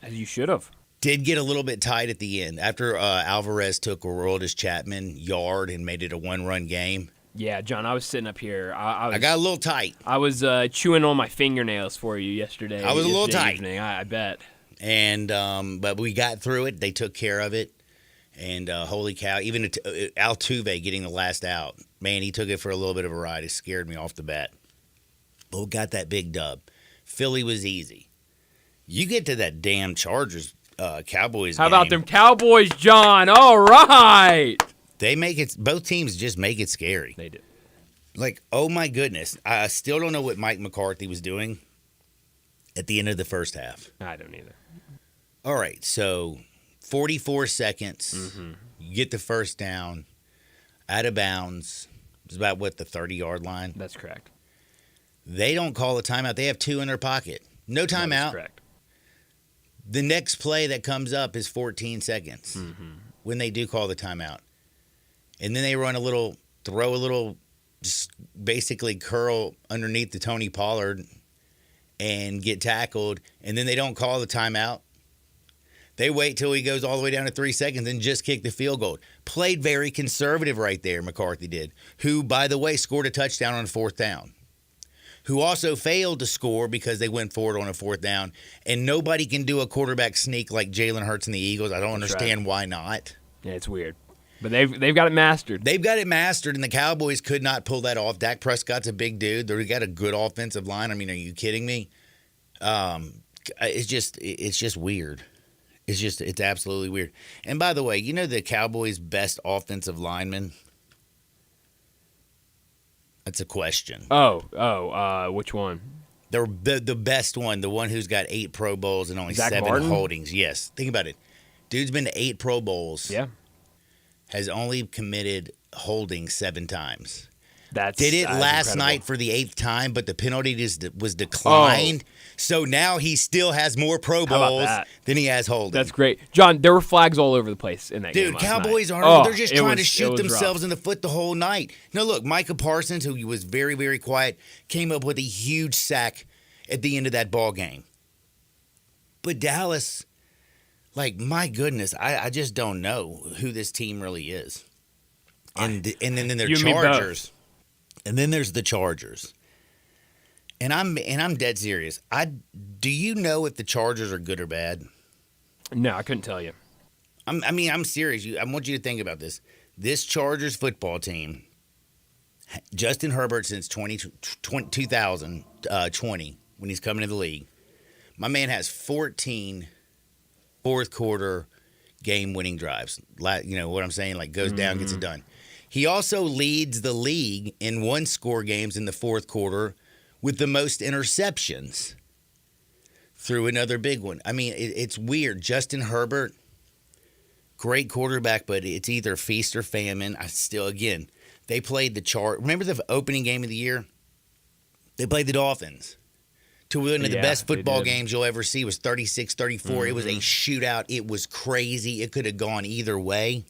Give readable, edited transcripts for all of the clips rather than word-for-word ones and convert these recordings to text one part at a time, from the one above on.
As you should have. Did get a little bit tight at the end after Alvarez took Aroldis Chapman yard and made it a one-run game. Yeah, John, I was sitting up here. I got a little tight. I was chewing on my fingernails for you yesterday. I was a little tight. Evening, I bet. And but we got through it. They took care of it. And holy cow, even Altuve getting the last out. Man, he took it for a little bit of a ride. It scared me off the bat. But we got that big dub. Philly was easy. You get to that damn Chargers Cowboys game. How about them Cowboys, John? All right. They make it. Both teams just make it scary. They do. Like, oh my goodness. I still don't know what Mike McCarthy was doing at the end of the first half. I don't either. All right, so 44 seconds. You get the first down. Out of bounds. It's about, the 30-yard line? That's correct. They don't call a timeout. They have 2 in their pocket. No timeout. That's correct. The next play that comes up is 14 seconds when they do call the timeout. And then they throw a little, just basically curl underneath the Tony Pollard and get tackled. And then they don't call the timeout. They wait till he goes all the way down to 3 seconds and just kick the field goal. Played very conservative right there, McCarthy did, who, by the way, scored a touchdown on 4th down. Who also failed to score because they went forward on a 4th down. And nobody can do a quarterback sneak like Jalen Hurts and the Eagles. I don't understand why not. Yeah, it's weird. But they've got it mastered. They've got it mastered, and the Cowboys could not pull that off. Dak Prescott's a big dude. They got a good offensive line. I mean, are you kidding me? It's just weird. It's absolutely weird. And by the way, you know the Cowboys' best offensive lineman? That's a question. Which one? They're the best one, the one who's got 8 Pro Bowls and only Zach 7 Martin? holdings. Yes. Think about it. Dude's been to 8 Pro Bowls. Yeah. Has only committed holding 7 times. Did it that's last incredible. night for the 8th time, but the penalty was declined. So now he still has more Pro How about Bowls that? than he has holding. That's great. John, there were flags all over the place in that game. Dude, last Cowboys night. aren't. They're just trying to it shoot was themselves rough. in the foot the whole night. No, look, Micah Parsons, who was very, very quiet, came up with a huge sack at the end of that ball game. But Dallas, like, my goodness, I just don't know who this team really is. And then their You and me both. Chargers. And then there's the Chargers. And I'm dead serious. Do you know if the Chargers are good or bad? No, I couldn't tell you. I'm serious. I want you to think about this. This Chargers football team, Justin Herbert since 2020, when he's coming to the league, my man has 14 fourth quarter game-winning drives. You know what I'm saying? Like, goes down, gets it done. He also leads the league in one-score games in the fourth quarter with the most interceptions through another big one. I mean, it's weird. Justin Herbert, great quarterback, but it's either feast or famine. They played the Remember the opening game of the year? They played the Dolphins. To one of the best football games you'll ever see was 36-34. It was a shootout. It was crazy. It could have gone either way.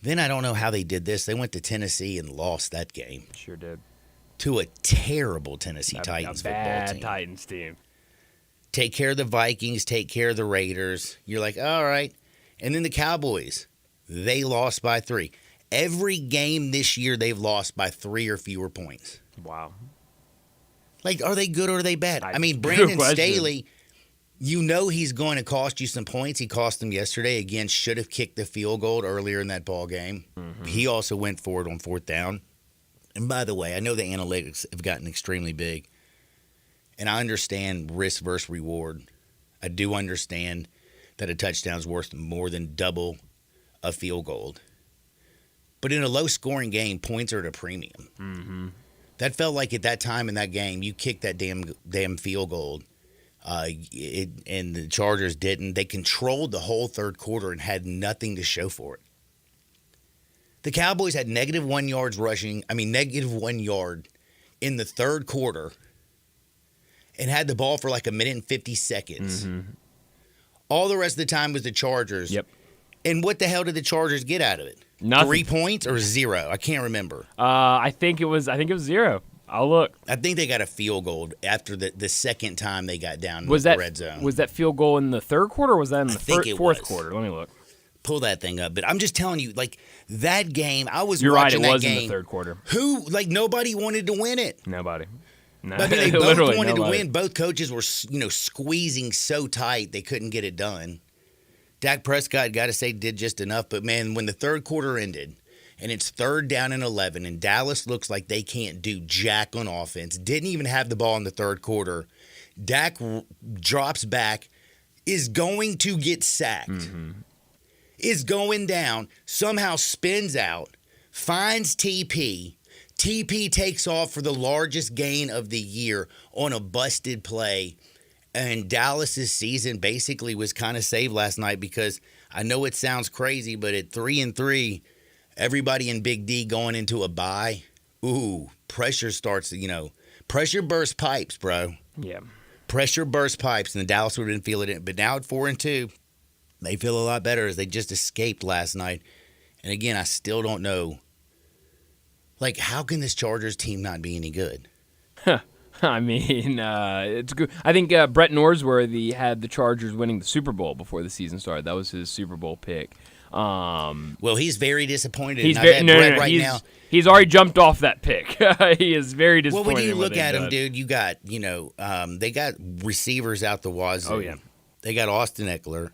Then I don't know how they did this. They went to Tennessee and lost that game. Sure did. To a terrible Tennessee Titans football team. Titans team. Take care of the Vikings, take care of the Raiders. You're like, all right. And then the Cowboys, they lost by 3. Every game this year they've lost by 3 or fewer points. Wow. Like, are they good or are they bad? I mean, Good Brandon question. Staley, you know he's going to cost you some points. He cost them yesterday. Again, should have kicked the field goal earlier in that ball game. He also went for it on 4th down. And by the way, I know the analytics have gotten extremely big. And I understand risk versus reward. I do understand that a touchdown is worth more than double a field goal. But in a low-scoring game, points are at a premium. That felt like at that time in that game, you kicked that damn field goal, and the Chargers didn't. They controlled the whole third quarter and had nothing to show for it. The Cowboys had -1 yards rushing. -1 yard in the third quarter, and had the ball for like a minute and 50 seconds. All the rest of the time was the Chargers. Yep. And what the hell did the Chargers get out of it? Nothing. 3 points or 0? I can't remember. I think it was 0. I'll look. I think they got a field goal after the second time they got down in Was the that red zone. Was that field goal in the third quarter, or was that in the fourth was. quarter? Let me look. Pull that thing up. But I'm just telling you, like, that game, I was You're right, watching it was that game. in the third quarter. Nobody wanted to win it. Nobody. No, I mean, they both literally wanted to nobody. win. Both coaches were, squeezing so tight they couldn't get it done. Dak Prescott, got to say, did just enough. But, man, when the third quarter ended and it's 3rd down and 11 and Dallas looks like they can't do jack on offense, didn't even have the ball in the third quarter, Dak drops back, is going to get sacked, is going down, somehow spins out, finds TP. TP takes off for the largest gain of the year on a busted play. And Dallas's season basically was kind of saved last night because I know it sounds crazy, but at 3-3, everybody in Big D going into a bye, pressure starts, pressure bursts pipes, bro. Yeah. Pressure bursts pipes, and the Dallas would have been feeling it. But now at 4-2, they feel a lot better as they just escaped last night. And again, I still don't know. Like, how can this Chargers team not be any good? I mean, it's good. I think Brett Norsworthy had the Chargers winning the Super Bowl before the season started. That was his Super Bowl pick. Well, he's very disappointed. He's he's already jumped off that pick. He is very disappointed. Well, when you look at him, done. dude, you got, they got receivers out the wazoo. Oh, yeah. They got Austin Eckler.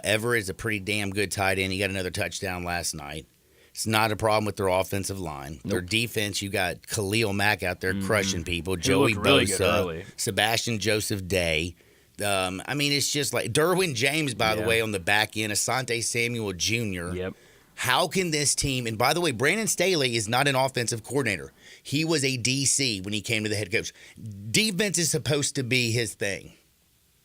Everett's a pretty damn good tight end. He got another touchdown last night. It's not a problem with their offensive line. Nope. Their defense, you got Khalil Mack out there crushing people. He Joey looked really good Bosa, early. Sebastian Joseph Day. I mean, it's just like Derwin James, by the way, on the back end. Asante Samuel Jr. Yep. How can this team, and by the way, Brandon Staley is not an offensive coordinator. He was a DC when he came to the head coach. Defense is supposed to be his thing.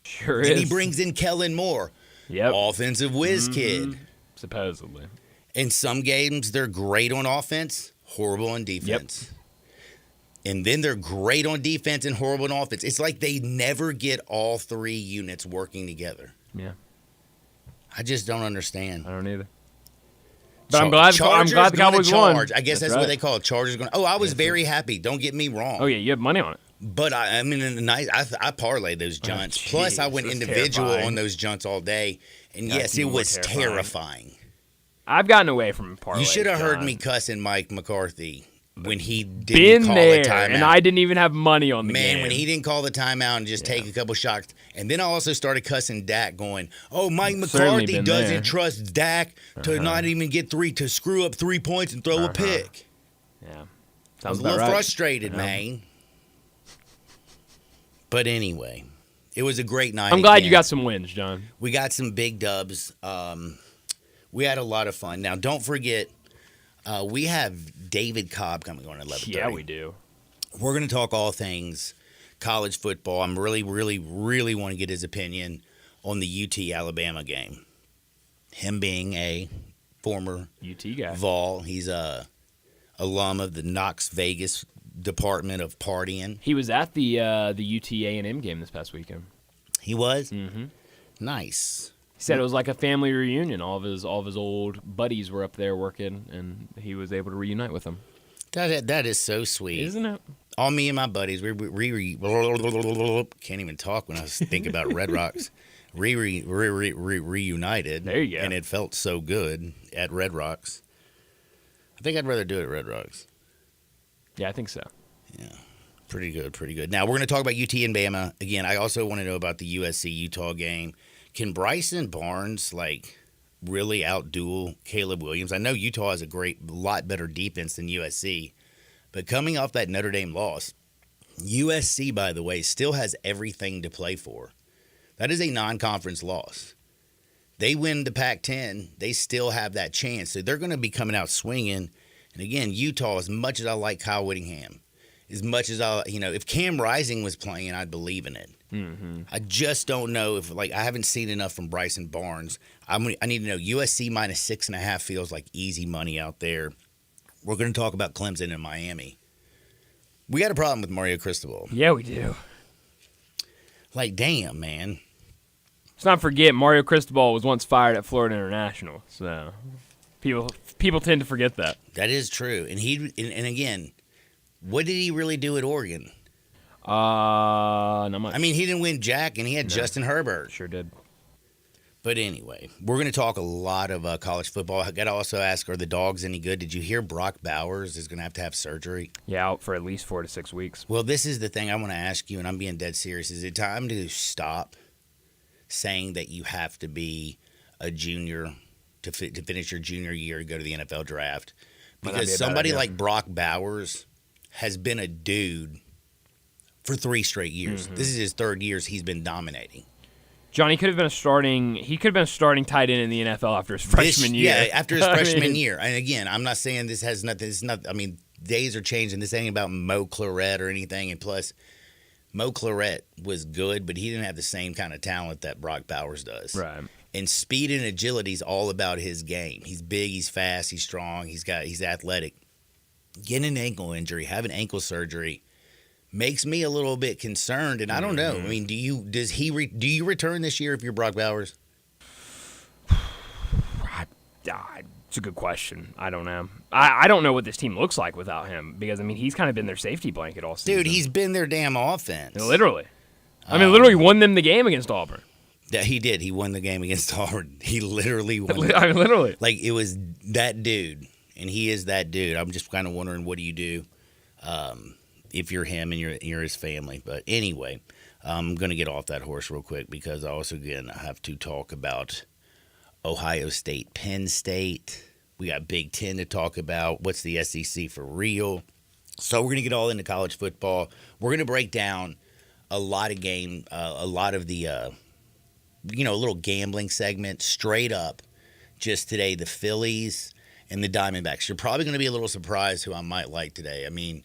Sure and is. he brings in Kellen Moore. Yep. Offensive whiz kid. Supposedly. In some games, they're great on offense, horrible on defense. Yep. And then they're great on defense and horrible on offense. It's like they never get all three units working together. Yeah. I just don't understand. I don't either. But I'm glad the Cowboys won. I guess that's what they call it. Chargers going. Oh, I was very happy. Don't get me wrong. Oh yeah, you have money on it. But I mean, in the night, I parlayed those junts. Plus, I went individual on those junts all day, and yes, it was terrifying. I've gotten away from parlays. You should have heard me cussing Mike McCarthy when he didn't call a timeout. And I didn't even have money on the game. Man, when he didn't call the timeout and just take a couple shots. And then I also started cussing Dak going, Mike McCarthy doesn't trust Dak to not even get to screw up 3 points and throw a pick. Yeah. I was a little frustrated, man. But anyway, it was a great night. I'm glad you got some wins, John. We got some big dubs. We had a lot of fun. Now, don't forget, we have David Cobb coming on at 11:30. Yeah, we do. We're going to talk all things college football. I'm really, really, really want to get his opinion on the UT-Alabama game. Him being a former UT guy. Vol. He's a alum of the Knox Vegas department of partying. He was at the UT A&M game this past weekend. He was? Mm-hmm. Nice. He said it was like a family reunion. All of his old buddies were up there working, and he was able to reunite with them. That is so sweet. Isn't it? All me and my buddies, we can't even talk when I think about Red Rocks. Reunited. There you go. And it felt so good at Red Rocks. I think I'd rather do it at Red Rocks. Yeah, I think so. Yeah. Pretty good, pretty good. Now, we're going to talk about UT and Bama. Again, I also want to know about the USC-Utah game. Can Bryson Barnes, really outduel Caleb Williams? I know Utah has a lot better defense than USC, but coming off that Notre Dame loss, USC, by the way, still has everything to play for. That is a non-conference loss. They win the Pac-10, they still have that chance. So they're going to be coming out swinging. And again, Utah, as much as I like Kyle Whittingham, as much as if Cam Rising was playing, I'd believe in it. Mm-hmm. I just don't know if, I haven't seen enough from Bryson Barnes. I need to know. USC minus 6.5 feels like easy money out there. We're going to talk about Clemson and Miami. We got a problem with Mario Cristobal. Yeah, we do. Damn, man. Let's not forget, Mario Cristobal was once fired at Florida International. So people tend to forget that. That is true. And again, What did he really do at Oregon? Not much. I mean, he didn't win jack, and he had Justin Herbert. Sure did. But anyway, we're going to talk a lot of college football. I got to also ask, are the dogs any good? Did you hear Brock Bowers is going to have surgery? Yeah, out for at least 4 to 6 weeks. Well, this is the thing I want to ask you, and I'm being dead serious. Is it time to stop saying that you have to be a junior to finish your junior year to go to the NFL draft? Because somebody like Brock Bowers has been a dude for 3 straight years. This is his 3rd year he's been dominating. John, he could have been a starting tight end in the NFL after his freshman year. Yeah, after his freshman year. And again, I'm not saying this has nothing. It's not. I mean, days are changing. This ain't about Mo Claret or anything. And plus, Mo Claret was good, but he didn't have the same kind of talent that Brock Bowers does. Right. And speed and agility is all about his game. He's big. He's fast. He's strong. He's athletic. Getting an ankle injury, having ankle surgery, makes me a little bit concerned, and I don't know. I mean, do you return this year if you're Brock Bowers? It's a good question. I don't know. I don't know what this team looks like without him because, I mean, he's kind of been their safety blanket all season. Dude, he's been their damn offense. Literally. I mean, literally won them the game against Auburn. Yeah, he did. He won the game against Auburn. He literally won. I mean, literally. Like, it was that dude, and he is that dude. I'm just kind of wondering, what do you do if you're him and you're his family? But anyway, I'm going to get off that horse real quick because I also, again, I have to talk about Ohio State, Penn State. We got Big Ten to talk about. What's the SEC for real? So we're going to get all into college football. We're going to break down a lot of the, little gambling segment straight up just today. The Phillies and the Diamondbacks. You're probably going to be a little surprised who I might like today. I mean,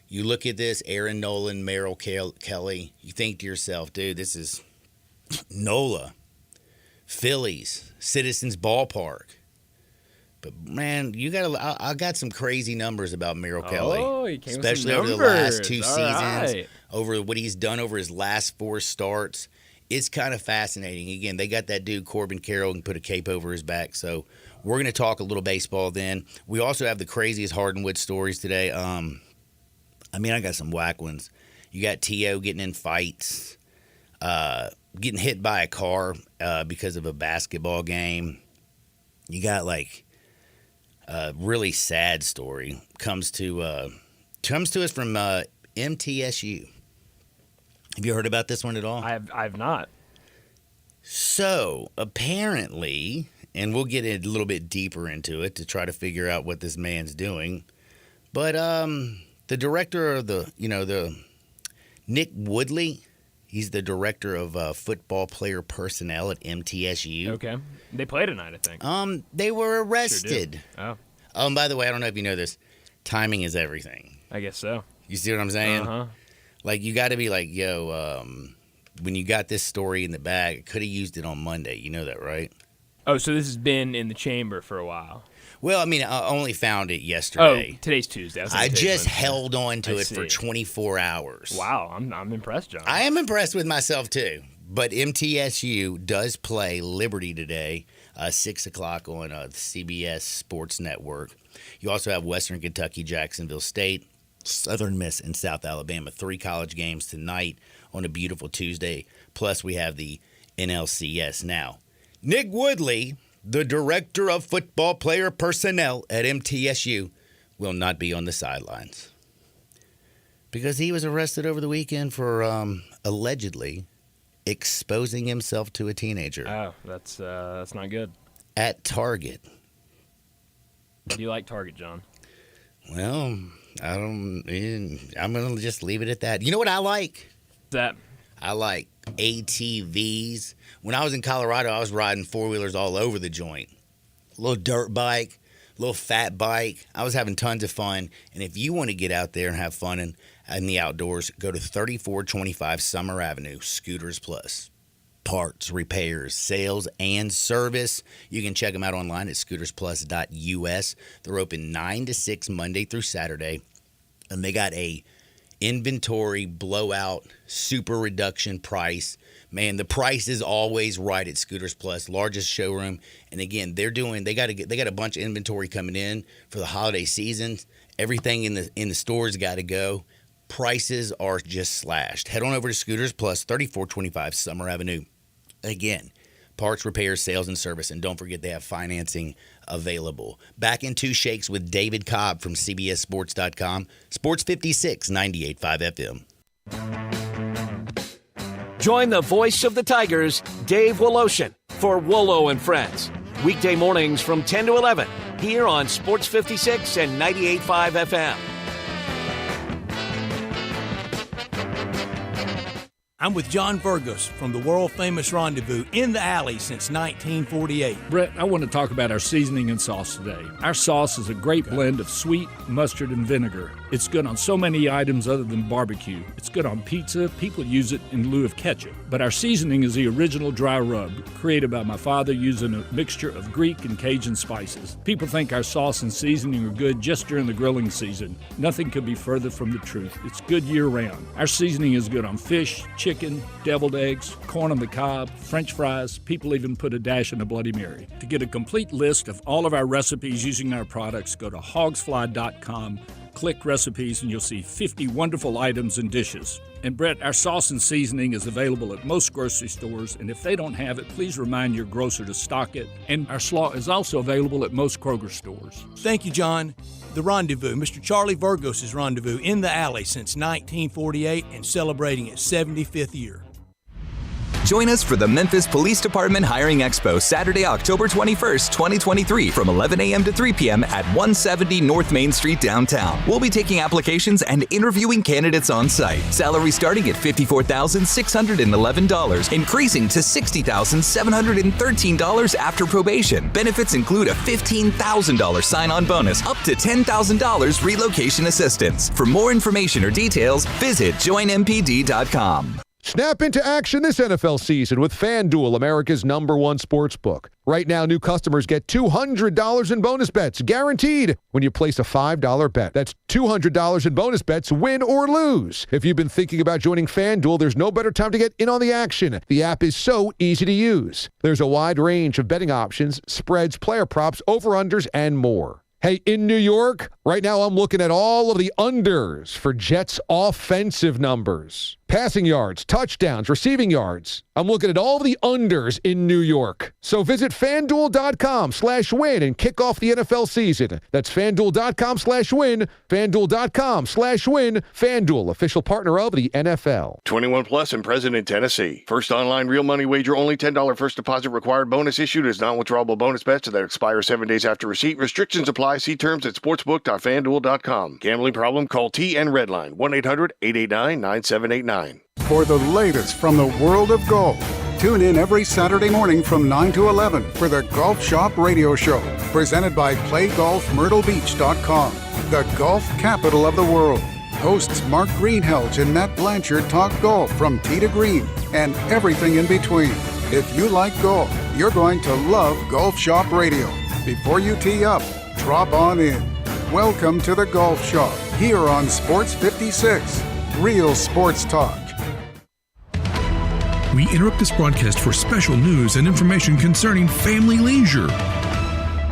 you look at this, Aaron Nolan, Merrill Kelly, you think to yourself, dude, this is NOLA, Phillies, Citizens Ballpark. But, man, I got some crazy numbers about Merrill Kelly, he came especially with some over the last numbers. 2 All seasons, right. over what he's done over his last 4 starts. It's kind of fascinating. Again, they got that dude, Corbin Carroll, and put a cape over his back. So we're going to talk a little baseball then. We also have the craziest Hardwood stories today. I got some whack ones. You got T.O. getting in fights, getting hit by a car because of a basketball game. You got, like, a really sad story. Comes to us from MTSU. Have you heard about this one at all? I've not. So, apparently, and we'll get a little bit deeper into it to try to figure out what this man's doing, but the director of the Nick Woodley, he's the director of football player personnel at MTSU. Okay. They play tonight, I think. They were arrested. Sure do. Oh, and by the way, I don't know if you know this, timing is everything. I guess so. You see what I'm saying? Uh-huh. Like, you got to be like, when you got this story in the bag, I could have used it on Monday. You know that, right? Oh, so this has been in the chamber for a while. Well, I mean, I only found it yesterday. Oh, today's Tuesday. I just held on to it for 24 hours. Wow, I'm impressed, John. I am impressed with myself, too. But MTSU does play Liberty today, 6 o'clock on the CBS Sports Network. You also have Western Kentucky, Jacksonville State, Southern Miss, and South Alabama. 3 college games tonight on a beautiful Tuesday. Plus, we have the NLCS now. Nick Woodley, the director of football player personnel at MTSU, will not be on the sidelines because he was arrested over the weekend for allegedly exposing himself to a teenager. Oh, that's not good. At Target. Do you like Target, John? Well, I'm going to just leave it at that. You know what I like? That I like ATVs. When I was in Colorado, I was riding 4-wheelers all over the joint. A little dirt bike, a little fat bike. I was having tons of fun. And if you want to get out there and have fun in the outdoors, go to 3425 Summer Avenue, Scooters Plus. Parts, repairs, sales, and service. You can check them out online at scootersplus.us. They're open 9 to 6 Monday through Saturday. And they got a inventory blowout, super reduction price. Man, the price is always right at Scooters Plus, largest showroom. And again, they got a bunch of inventory coming in for the holiday seasons. Everything in the stores got to go. Prices are just slashed. Head on over to Scooters Plus, 3425 Summer Avenue. Again, parts, repairs, sales, and service. And don't forget they have financing available. Back in Two Shakes with David Cobb from CBSSports.com. Sports 56, 98.5 FM. Join the voice of the Tigers, Dave Woloshin, for Wolo and Friends. Weekday mornings from 10 to 11 here on Sports 56 and 98.5 FM. I'm with John Burgos from the world-famous Rendezvous in the Alley since 1948. Brett, I want to talk about our seasoning and sauce today. Our sauce is a great blend of sweet, mustard, and vinegar. It's good on so many items other than barbecue. It's good on pizza. People use it in lieu of ketchup. But our seasoning is the original dry rub, created by my father using a mixture of Greek and Cajun spices. People think our sauce and seasoning are good just during the grilling season. Nothing could be further from the truth. It's good year-round. Our seasoning is good on fish, chicken, deviled eggs, corn on the cob, French fries. People even put a dash in a Bloody Mary. To get a complete list of all of our recipes using our products, go to hogsfly.com, click recipes, and you'll see 50 wonderful items and dishes. And Brett, our sauce and seasoning is available at most grocery stores, and if they don't have it, please remind your grocer to stock it. And our slaw is also available at most Kroger stores. Thank you, John. The Rendezvous, Mr. Charlie Burgos' Rendezvous in the Alley since 1948 and celebrating its 75th year. Join us for the Memphis Police Department Hiring Expo Saturday, October 21st, 2023 from 11 a.m. to 3 p.m. at 170 North Main Street downtown. We'll be taking applications and interviewing candidates on site. Salary starting at $54,611, increasing to $60,713 after probation. Benefits include a $15,000 sign-on bonus, up to $10,000 relocation assistance. For more information or details, visit joinmpd.com. Snap into action this NFL season with FanDuel, America's #1 sportsbook. Right now, new customers get $200 in bonus bets, guaranteed, when you place a $5 bet. That's $200 in bonus bets, win or lose. If you've been thinking about joining FanDuel, there's no better time to get in on the action. The app is so easy to use. There's a wide range of betting options, spreads, player props, over-unders, and more. Hey, in New York, right now I'm looking at all of the unders for Jets offensive numbers. Passing yards, touchdowns, receiving yards. I'm looking at all of the unders in New York. So visit FanDuel.com/win and kick off the NFL season. That's FanDuel.com/win, FanDuel.com/win. FanDuel, official partner of the NFL. 21 plus and present in Tennessee. First online real money wager, only $10 first deposit required. Bonus issued as non-withdrawable bonus bets that expire 7 days after receipt. Restrictions apply. See terms at sportsbook.fanduel.com. Gambling problem? Call TN Redline 1-800-889-9789. For the latest from the world of golf, tune in every Saturday morning from 9 to 11 for the Golf Shop Radio Show, presented by PlayGolfMyrtleBeach.com, the golf capital of the world. Hosts Mark Greenhelch and Matt Blanchard talk golf from tee to green and everything in between. If you like golf, you're going to love Golf Shop Radio. Before you tee up, drop on in. Welcome to the Golf Shop here on Sports 56. Real sports talk. We interrupt this broadcast for special news and information concerning family leisure.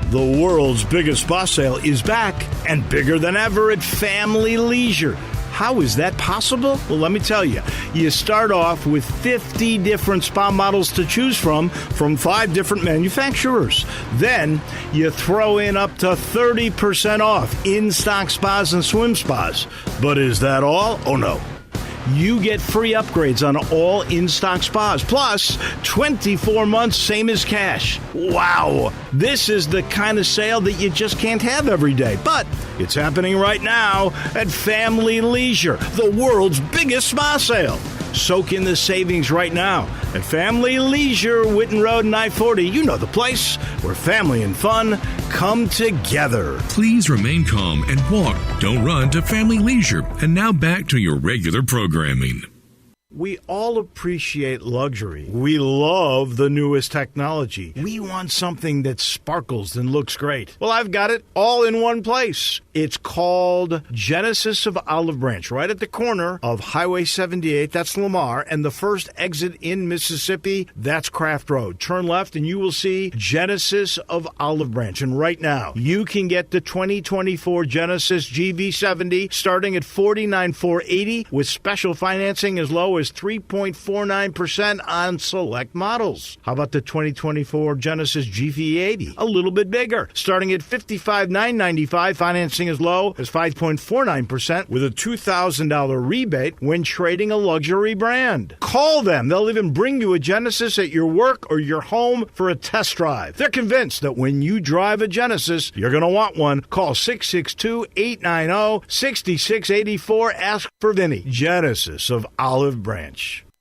The world's biggest spa sale is back and bigger than ever at Family Leisure. How is that possible? Well, let me tell you. You start off with 50 different spa models to choose from 5 different manufacturers. Then you throw in up to 30% off in-stock spas and swim spas. But is that all? Oh, no. You get free upgrades on all in-stock spas, plus 24 months, same as cash. Wow! This is the kind of sale that you just can't have every day, but it's happening right now at Family Leisure, the world's biggest spa sale. Soak in the savings right now at Family Leisure, Witten Road and I-40. You know the place where family and fun come together. Please remain calm and walk. Don't run to Family Leisure. And now back to your regular programming. We all appreciate luxury. We love the newest technology. We want something that sparkles and looks great. Well, I've got it all in one place. It's called Genesis of Olive Branch, right at the corner of Highway 78, that's Lamar, and the first exit in Mississippi, that's Craft Road. Turn left and you will see Genesis of Olive Branch. And right now, you can get the 2024 Genesis GV70 starting at $49,480 with special financing as low as 3.49% on select models. How about the 2024 Genesis GV80? A little bit bigger, starting at $55,995, financing as low as 5.49% with a $2,000 rebate when trading a luxury brand. Call them. They'll even bring you a Genesis at your work or your home for a test drive. They're convinced that when you drive a Genesis, you're going to want one. Call 662-890-6684. Ask for Vinny. Genesis of Olive Branch.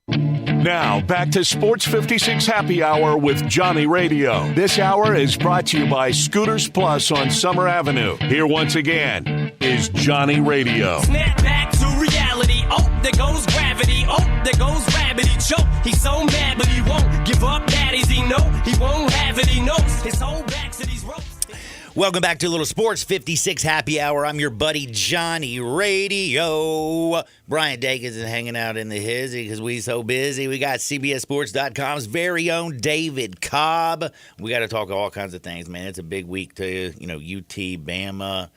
Now, back to Sports 56 Happy Hour with Johnny Radio. This hour is brought to you by Scooters Plus on Summer Avenue. Here once again is Johnny Radio. Snap back to reality. Oh, there goes gravity. Oh, there goes rabbit. He choke. He's so mad, but he won't give up. Daddies, he know he won't have it. He knows his whole back to these ropes. Welcome back to a little Sports 56 Happy Hour. I'm your buddy Johnny Radio. Brian Dakins is hanging out in the hizzy because we so busy. We got CBSSports.com's very own David Cobb. We got to talk all kinds of things, man. It's a big week too. You know, UT, Bama.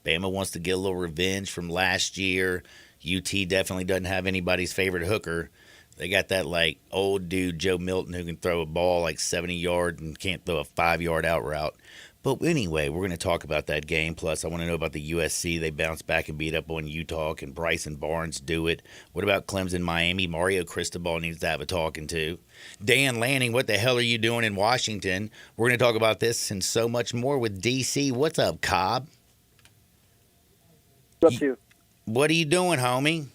Bama wants to get a little revenge from last year. UT definitely doesn't have anybody's favorite hooker. They got that, like, old dude, Joe Milton, who can throw a ball like 70 yards and can't throw a 5-yard out route. But anyway, we're going to talk about that game. Plus, I want to know about the USC. They bounced back and beat up on Utah. Can Bryson Barnes do it? What about Clemson, Miami? Mario Cristobal needs to have a talking to. Dan Lanning, what the hell are you doing in Washington? We're going to talk about this and so much more with DC. What's up, Cobb? What's up to you? What are you doing, homie?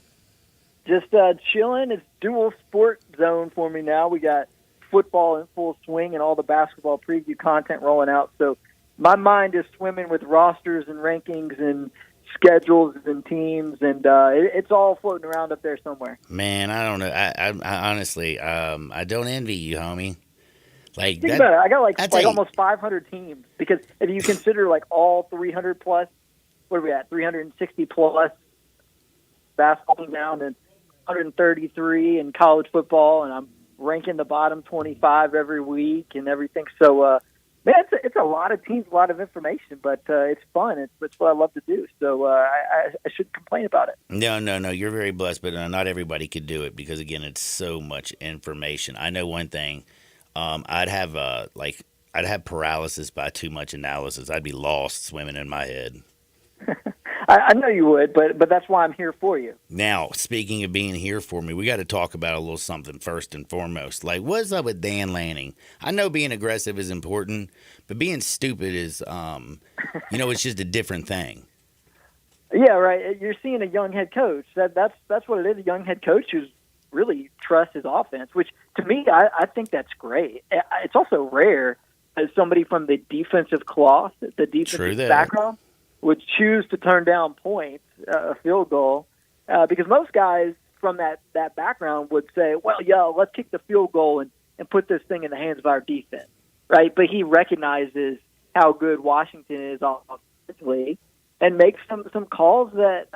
Just chilling. It's dual sport zone for me now. We got football in full swing and all the basketball preview content rolling out. So my mind is swimming with rosters and rankings and schedules and teams, and it's all floating around up there somewhere. Man, I don't know. I honestly, I don't envy you, homie. Like, think about it. I got like almost 500 teams, because if you consider like all 300 plus, what are we at? 360 plus basketball teams now, and then 133 in college football, and I'm ranking the bottom 25 every week and everything. So, man, it's a lot of teams, a lot of information, but it's fun. It's what I love to do. So I shouldn't complain about it. No. You're very blessed, but not everybody could do it because, again, it's so much information. I know one thing. I'd have paralysis by too much analysis. I'd be lost swimming in my head. I know you would, but that's why I'm here for you. Now, speaking of being here for me, we got to talk about a little something first and foremost. Like, what's up with Dan Lanning? I know being aggressive is important, but being stupid is, it's just a different thing. Yeah, right. You're seeing a young head coach. That's what it is, a young head coach who's really trusts his offense, which to me, I think that's great. It's also rare as somebody from the defensive cloth, the defensive background, would choose to turn down points, a field goal, because most guys from that background would say, well, let's kick the field goal and put this thing in the hands of our defense, right? But he recognizes how good Washington is offensively and makes some calls that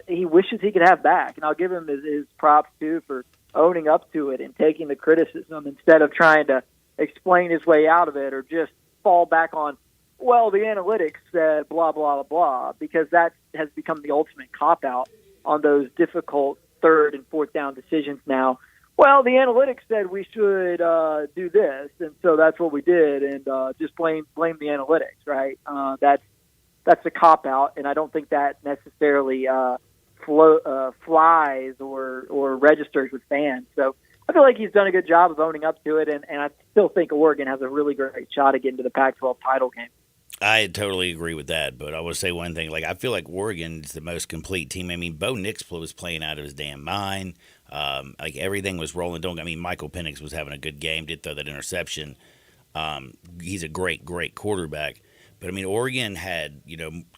he wishes he could have back. And I'll give him his props, too, for owning up to it and taking the criticism instead of trying to explain his way out of it or just fall back on, well, the analytics said blah, blah, blah, because that has become the ultimate cop-out on those difficult third and fourth down decisions now. Well, the analytics said we should do this, and so that's what we did, and just blame the analytics, right? That's a cop-out, and I don't think that necessarily flies or registers with fans. So I feel like he's done a good job of owning up to it, and I still think Oregon has a really great shot at getting to the Pac-12 title game. I totally agree with that, but I will say one thing. Like, I feel like Oregon is the most complete team. I mean, Bo Nix was playing out of his damn mind. Like, everything was rolling. Michael Penix was having a good game, did throw that interception. He's a great, great quarterback. But, Oregon had,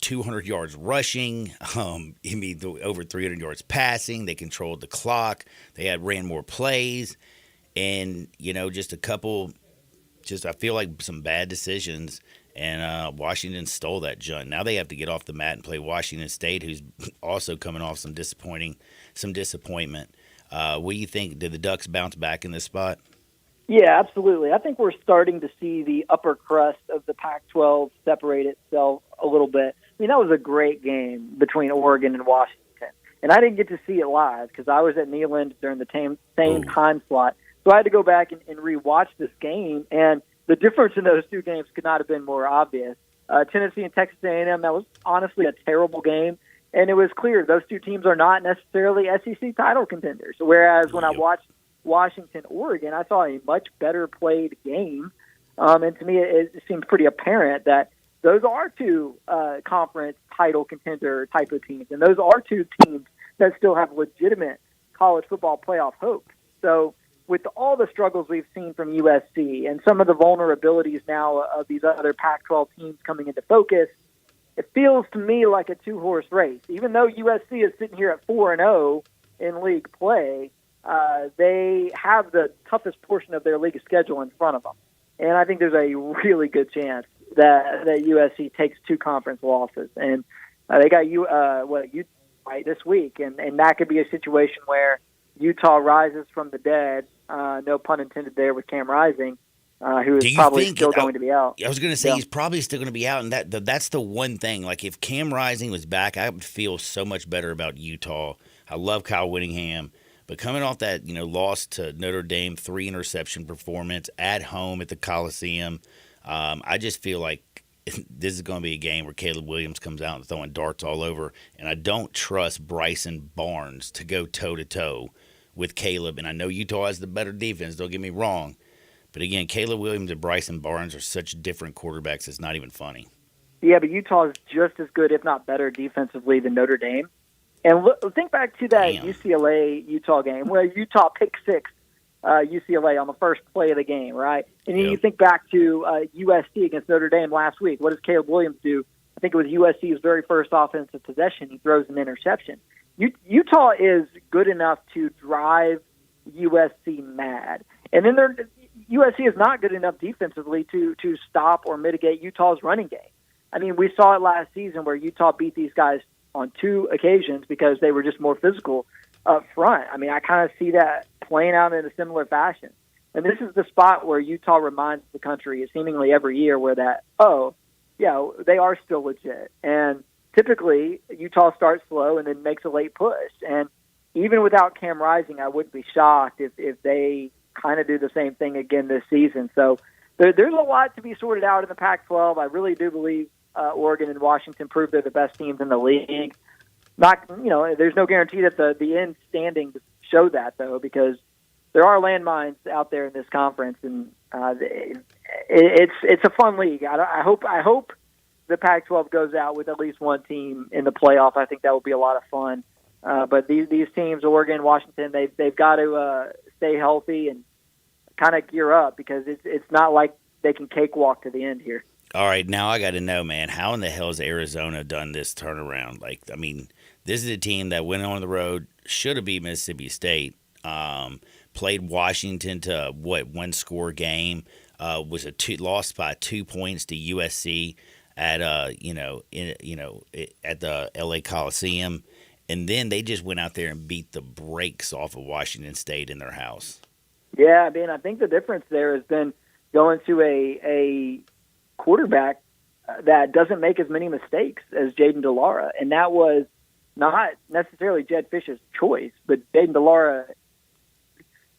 200 yards rushing, over 300 yards passing. They controlled the clock. They ran more plays. And, just a couple, I feel like some bad decisions. And Washington stole that junk. Now they have to get off the mat and play Washington State, who's also coming off some disappointment. What do you think? Did the Ducks bounce back in this spot? Yeah, absolutely. I think we're starting to see the upper crust of the Pac-12 separate itself a little bit. That was a great game between Oregon and Washington. And I didn't get to see it live because I was at Neyland during the same time slot. So I had to go back and rewatch this game. And the difference in those two games could not have been more obvious. Tennessee and Texas A&M, that was honestly a terrible game. And it was clear those two teams are not necessarily SEC title contenders. Whereas when I watched Washington, Oregon, I saw a much better played game. And to me, it seems pretty apparent that those are two conference title contender type of teams. And those are two teams that still have legitimate college football playoff hope. So with all the struggles we've seen from USC and some of the vulnerabilities now of these other Pac-12 teams coming into focus, it feels to me like a two-horse race. Even though USC is sitting here at 4-0 in league play, they have the toughest portion of their league schedule in front of them. And I think there's a really good chance that USC takes two conference losses. And they got right this week. And that could be a situation where Utah rises from the dead, no pun intended there with Cam Rising, who is probably still going to be out. I was going to say he's probably still going to be out, and that's the one thing. Like, if Cam Rising was back, I would feel so much better about Utah. I love Kyle Whittingham. But coming off that, loss to Notre Dame, 3-interception performance at home at the Coliseum, I just feel like this is going to be a game where Caleb Williams comes out and throwing darts all over. And I don't trust Bryson Barnes to go toe-to-toe with Caleb. And I know Utah has the better defense, don't get me wrong. But again, Caleb Williams and Bryson Barnes are such different quarterbacks, it's not even funny. Yeah, but Utah is just as good, if not better, defensively than Notre Dame. And think back to that UCLA-Utah game where Utah picked six UCLA on the first play of the game, right? And then you think back to USC against Notre Dame last week. What does Caleb Williams do? I think it was USC's very first offensive possession. He throws an interception. Utah is good enough to drive USC mad. And then USC is not good enough defensively to stop or mitigate Utah's running game. We saw it last season where Utah beat these guys on two occasions because they were just more physical up front. I kind of see that playing out in a similar fashion. And this is the spot where Utah reminds the country seemingly every year where they are still legit. And typically Utah starts slow and then makes a late push. And even without Cam Rising, I wouldn't be shocked if they kind of do the same thing again this season. So there's a lot to be sorted out in the Pac-12. I really do believe Oregon and Washington proved they're the best teams in the league. There's no guarantee that the end standings show that, though, because there are landmines out there in this conference, and it's a fun league. I hope the Pac-12 goes out with at least one team in the playoff. I think that would be a lot of fun. But these teams, Oregon, Washington, they've got to stay healthy and kind of gear up because it's not like they can cakewalk to the end here. All right, now I got to know, man, how in the hell has Arizona done this turnaround? This is a team that went on the road, should have beat Mississippi State, played Washington to one-score game, was lost by 2 points to USC at at the LA Coliseum, and then they just went out there and beat the brakes off of Washington State in their house. Yeah, I think the difference there has been going to a quarterback that doesn't make as many mistakes as Jaden DeLara, and that was not necessarily Jed Fish's choice, but Jaden DeLara,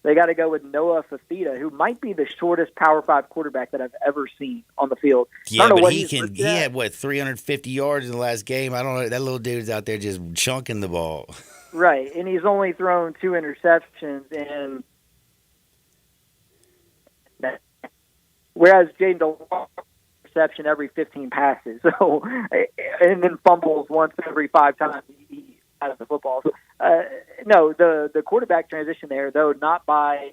they got to go with Noah Fafita, who might be the shortest Power 5 quarterback that I've ever seen on the field. Yeah, but he had 350 yards in the last game. I don't know, that little dude's out there just chunking the ball. Right, and he's only thrown 2 interceptions, and whereas Jaden DeLara reception every 15 passes, so and then fumbles once every 5 times he's out of the football. So, no, the quarterback transition there, though not by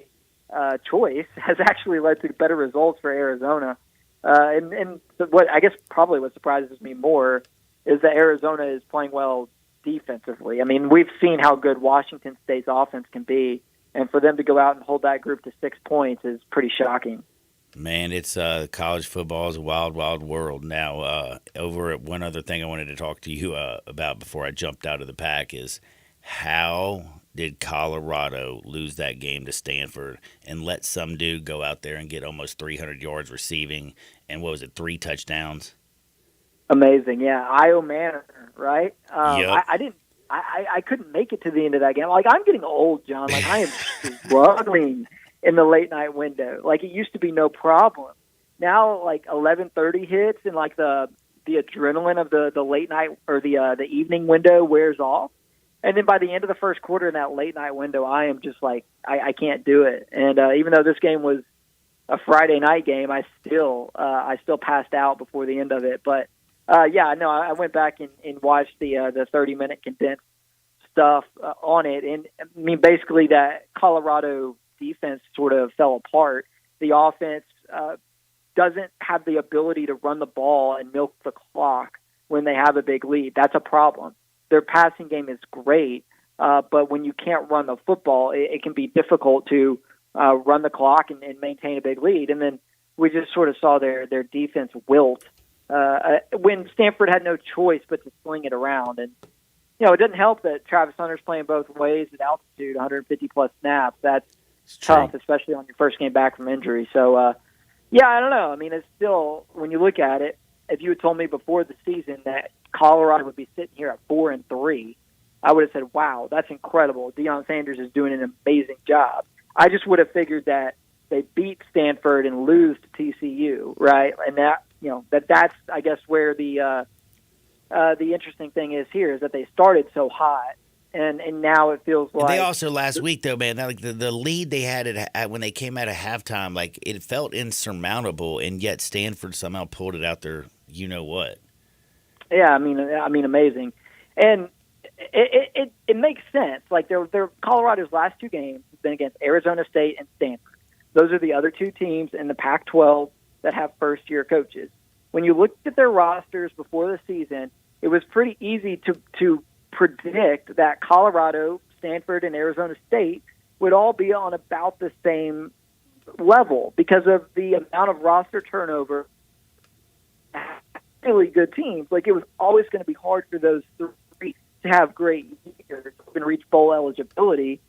choice, has actually led to better results for Arizona. And what I guess probably what surprises me more is that Arizona is playing well defensively. I mean, we've seen how good Washington State's offense can be, and for them to go out and hold that group to 6 points is pretty shocking. Man, it's college football is a wild, wild world now. Over at one other thing I wanted to talk to you about before I jumped out of the pack is how did Colorado lose that game to Stanford and let some dude go out there and get almost 300 yards receiving and what was it, 3 touchdowns? Amazing, yeah. Io Manor, right? Yep. I couldn't make it to the end of that game. Like, I'm getting old, John. Like, I am struggling in the late night window. Like, it used to be no problem. Now, like 11:30 hits and like the adrenaline of the late night or the evening window wears off. And then by the end of the first quarter in that late night window, I am just like, I can't do it. And even though this game was a Friday night game, I still passed out before the end of it. But yeah, no, I went back and watched the 30-minute condensed stuff on it. And I mean, basically that Colorado defense sort of fell apart. The offense doesn't have the ability to run the ball and milk the clock when they have a big lead. That's a problem. Their passing game is great, but when you can't run the football, it can be difficult to run the clock and maintain a big lead. And then we just sort of saw their defense wilt when Stanford had no choice but to sling it around. And, you know, it doesn't help that Travis Hunter's playing both ways at altitude, 150-plus snaps. That's tough, especially on your first game back from injury. So, yeah, I don't know. I mean, it's still, when you look at it, if you had told me before the season that Colorado would be sitting here at 4-3, I would have said, wow, that's incredible. Deion Sanders is doing an amazing job. I just would have figured that they beat Stanford and lose to TCU, right? And that, you know, that's I guess where the interesting thing is here is that they started so hot, and now it feels like they also last week though, man. Like the lead they had at when they came out of halftime, like it felt insurmountable, and yet Stanford somehow pulled it out there. You know what? Yeah, I mean, amazing, and it makes sense. Like their Colorado's last 2 games have been against Arizona State and Stanford. Those are the other 2 teams in the Pac-12 that have first-year coaches. When you looked at their rosters before the season, it was pretty easy to predict that Colorado, Stanford, and Arizona State would all be on about the same level because of the amount of roster turnover. Really good teams. Like, it was always going to be hard for those 3 to have great years and reach bowl eligibility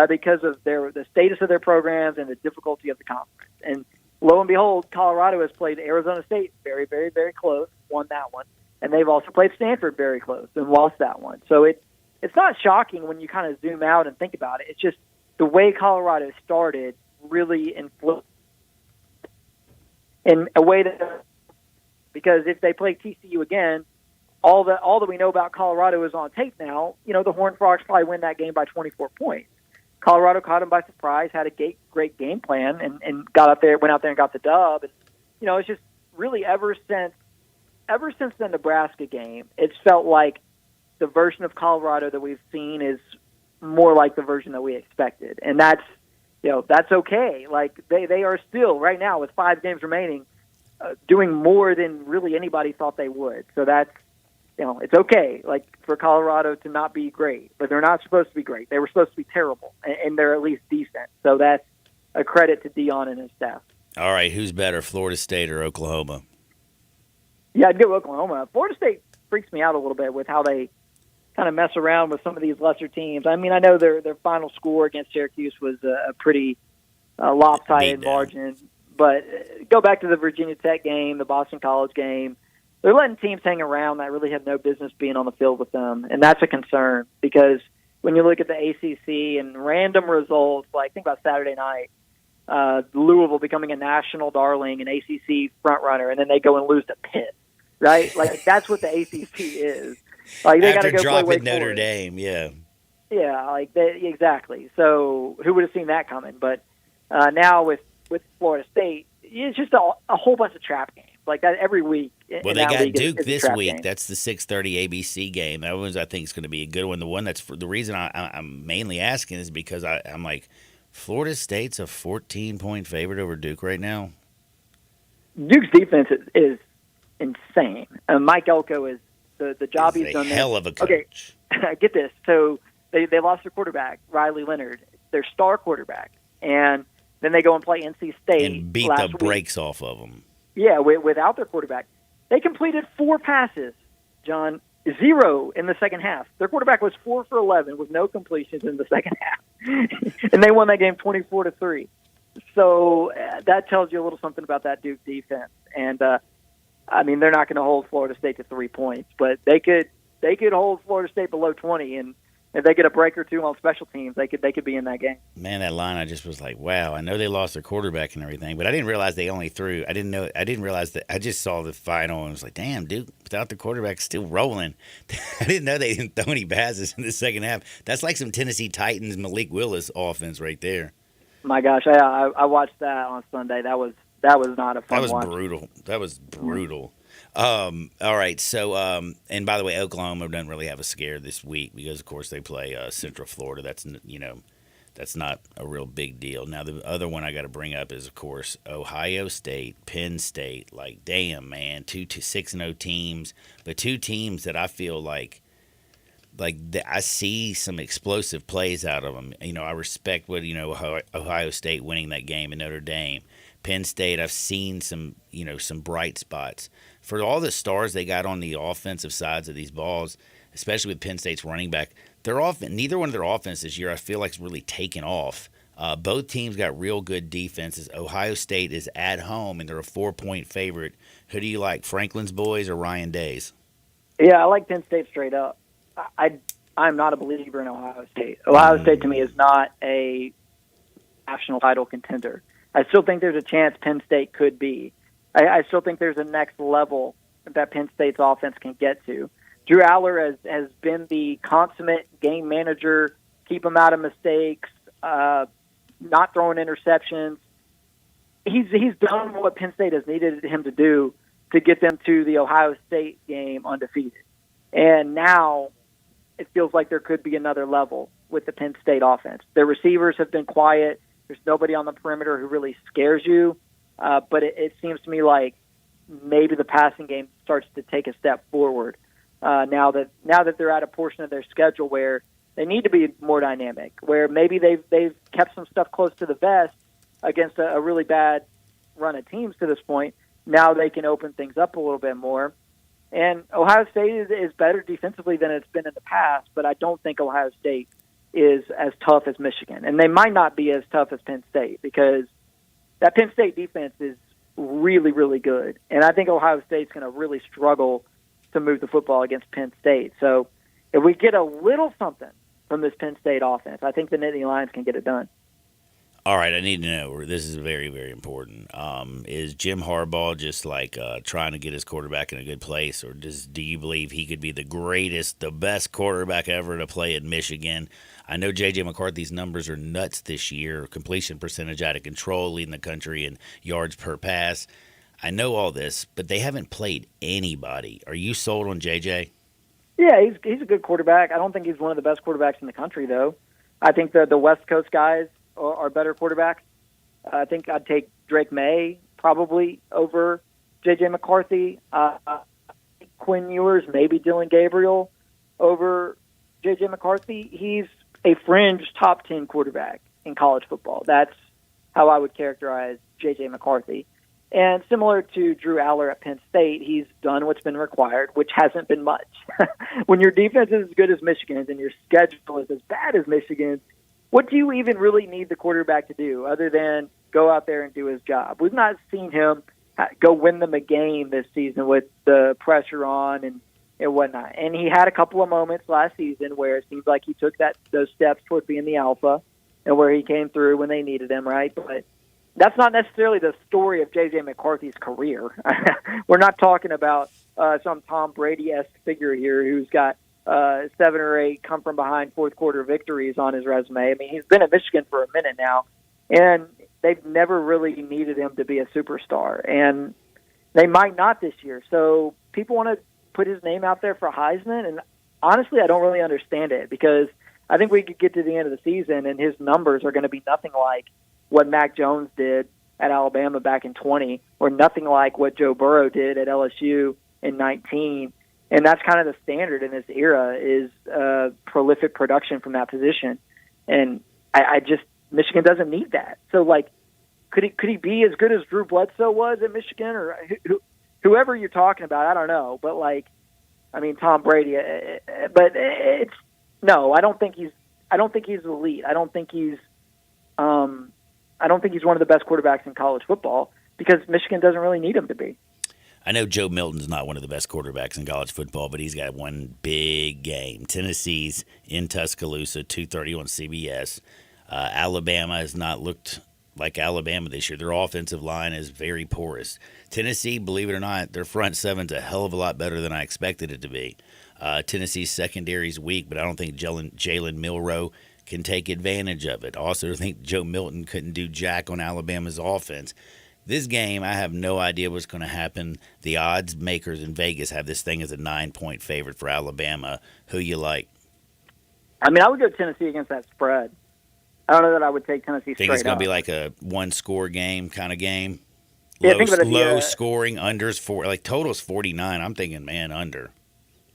because of the status of their programs and the difficulty of the conference. And lo and behold, Colorado has played Arizona State very, very, very close, won that one. And they've also played Stanford very close and lost that one. So it's not shocking when you kind of zoom out and think about it. It's just the way Colorado started really influenced in a way that, because if they play TCU again, all that we know about Colorado is on tape now. You know, the Horned Frogs probably win that game by 24 points. Colorado caught them by surprise, had a great game plan, and went out there and got the dub. And, you know, it's just really ever since the Nebraska game, it's felt like the version of Colorado that we've seen is more like the version that we expected. And that's okay. Like they are still right now with 5 games remaining doing more than really anybody thought they would. So that's, you know, it's okay, like, for Colorado to not be great, but they're not supposed to be great. They were supposed to be terrible, and they're at least decent. So that's a credit to Deion and his staff. All right, who's better, Florida State or Oklahoma? Yeah, I'd go Oklahoma. Florida State freaks me out a little bit with how they kind of mess around with some of these lesser teams. I mean, I know their final score against Syracuse was a pretty lopsided margin, but go back to the Virginia Tech game, the Boston College game. They're letting teams hang around that really have no business being on the field with them, and that's a concern because when you look at the ACC and random results, like think about Saturday night, Louisville becoming a national darling, an ACC frontrunner, and then they go and lose to Pitt, right? Like that's what the ACC is. Like they got to go play Wake Notre Forest. Dame, yeah. Yeah, like exactly. So who would have seen that coming? But now with Florida State, it's just a whole bunch of trap games like that every week. Well, they got Duke this week. Game. That's the 6:30 ABC game. That one I think is going to be a good one. The one that's the reason I'm mainly asking is because I'm like, Florida State's a 14-point favorite over Duke right now. Duke's defense is insane. Mike Elko is the job he's done. Hell of a coach. Okay, get this. So they lost their quarterback, Riley Leonard, their star quarterback, and then they go and play NC State And beat last the brakes off of them. Yeah, without their quarterback. They completed 4 passes, John, 0 in the second half. Their quarterback was 4 for 11 with no completions in the second half. And they won that game 24-3. So that tells you a little something about that Duke defense. And, I mean, they're not going to hold Florida State to 3 points, but they could hold Florida State below 20, and if they get a break or two on special teams, they could be in that game. Man, that line, I just was like, wow. I know they lost their quarterback and everything, but I didn't realize they only threw. I didn't realize that. I just saw the final and was like, damn, Duke, without the quarterback, still rolling. I didn't know they didn't throw any passes in the second half. That's like some Tennessee Titans Malik Willis offense right there. My gosh, I watched that on Sunday. That was not a fun watch. That was brutal. All right, so and by the way, Oklahoma doesn't really have a scare this week because, of course, they play Central Florida. That's not a real big deal. Now, the other one I got to bring up is, of course, Ohio State, Penn State. Like, damn, man, two 6-0 teams, but 2 teams that I feel like I see some explosive plays out of them. I respect what Ohio State winning that game in Notre Dame. Penn State, I've seen some bright spots. For all the stars they got on the offensive sides of these balls, especially with Penn State's running back, neither one of their offense this year I feel like is really taken off. Both teams got real good defenses. Ohio State is at home, and they're a 4-point favorite. Who do you like, Franklin's boys or Ryan Day's? Yeah, I like Penn State straight up. I'm not a believer in Ohio State. Ohio State, to me, is not a national title contender. I still think there's a chance Penn State could be. I still think there's a next level that Penn State's offense can get to. Drew Aller has been the consummate game manager, keep him out of mistakes, not throwing interceptions. He's done what Penn State has needed him to do to get them to the Ohio State game undefeated. And now it feels like there could be another level with the Penn State offense. Their receivers have been quiet. There's nobody on the perimeter who really scares you. But it seems to me like maybe the passing game starts to take a step forward now that they're at a portion of their schedule where they need to be more dynamic, where maybe they've kept some stuff close to the vest against a really bad run of teams to this point. Now they can open things up a little bit more. And Ohio State is better defensively than it's been in the past, but I don't think Ohio State is as tough as Michigan. And they might not be as tough as Penn State because that Penn State defense is really, really good. And I think Ohio State's going to really struggle to move the football against Penn State. So if we get a little something from this Penn State offense, I think the Nittany Lions can get it done. All right, I need to know, this is very, very important. Is Jim Harbaugh just like trying to get his quarterback in a good place, or do you believe he could be the greatest, the best quarterback ever to play at Michigan? I know J.J. McCarthy's numbers are nuts this year, completion percentage out of control, leading the country in yards per pass. I know all this, but they haven't played anybody. Are you sold on J.J.? Yeah, he's a good quarterback. I don't think he's one of the best quarterbacks in the country, though. I think the West Coast guys are better quarterbacks. I think I'd take Drake May probably over J.J. McCarthy. Quinn Ewers, maybe Dylan Gabriel over J.J. McCarthy. He's a fringe top 10 quarterback in college football. That's how I would characterize J.J. McCarthy. And similar to Drew Aller at Penn State, he's done what's been required, which hasn't been much. When your defense is as good as Michigan's and your schedule is as bad as Michigan's, what do you even really need the quarterback to do other than go out there and do his job? We've not seen him go win them a game this season with the pressure on and whatnot. And he had a couple of moments last season where it seems like he took those steps toward being the alpha and where he came through when they needed him, right? But that's not necessarily the story of J.J. McCarthy's career. We're not talking about some Tom Brady-esque figure here who's got 7 or 8 come-from-behind fourth-quarter victories on his resume. I mean, he's been at Michigan for a minute now, and they've never really needed him to be a superstar, and they might not this year. So people want to put his name out there for Heisman, and honestly, I don't really understand it because I think we could get to the end of the season, and his numbers are going to be nothing like what Mac Jones did at Alabama back in 20, or nothing like what Joe Burrow did at LSU in 19. And that's kind of the standard in this era, is prolific production from that position. And I just, Michigan doesn't need that. So, like, could he be as good as Drew Bledsoe was at Michigan, or whoever you're talking about? I don't know. But, like, I mean, Tom Brady. But it's no. I don't think he's elite. I don't think he's one of the best quarterbacks in college football, because Michigan doesn't really need him to be. I know Joe Milton's not one of the best quarterbacks in college football, but he's got one big game. Tennessee's in Tuscaloosa, 2:30 on CBS. Alabama has not looked like Alabama this year. Their offensive line is very porous. Tennessee, believe it or not, their front seven's a hell of a lot better than I expected it to be. Tennessee's secondary's weak, but I don't think Jalen Milroe can take advantage of it. Also, I think Joe Milton couldn't do jack on Alabama's offense. This game, I have no idea what's going to happen. The odds makers in Vegas have this thing as a 9-point favorite for Alabama. Who you like? I mean, I would go Tennessee against that spread. I don't know that I would take Tennessee straight up. Think it's going to be like a one-score game kind of game? Yeah, low scoring, unders, total's 49. I'm thinking, man, under.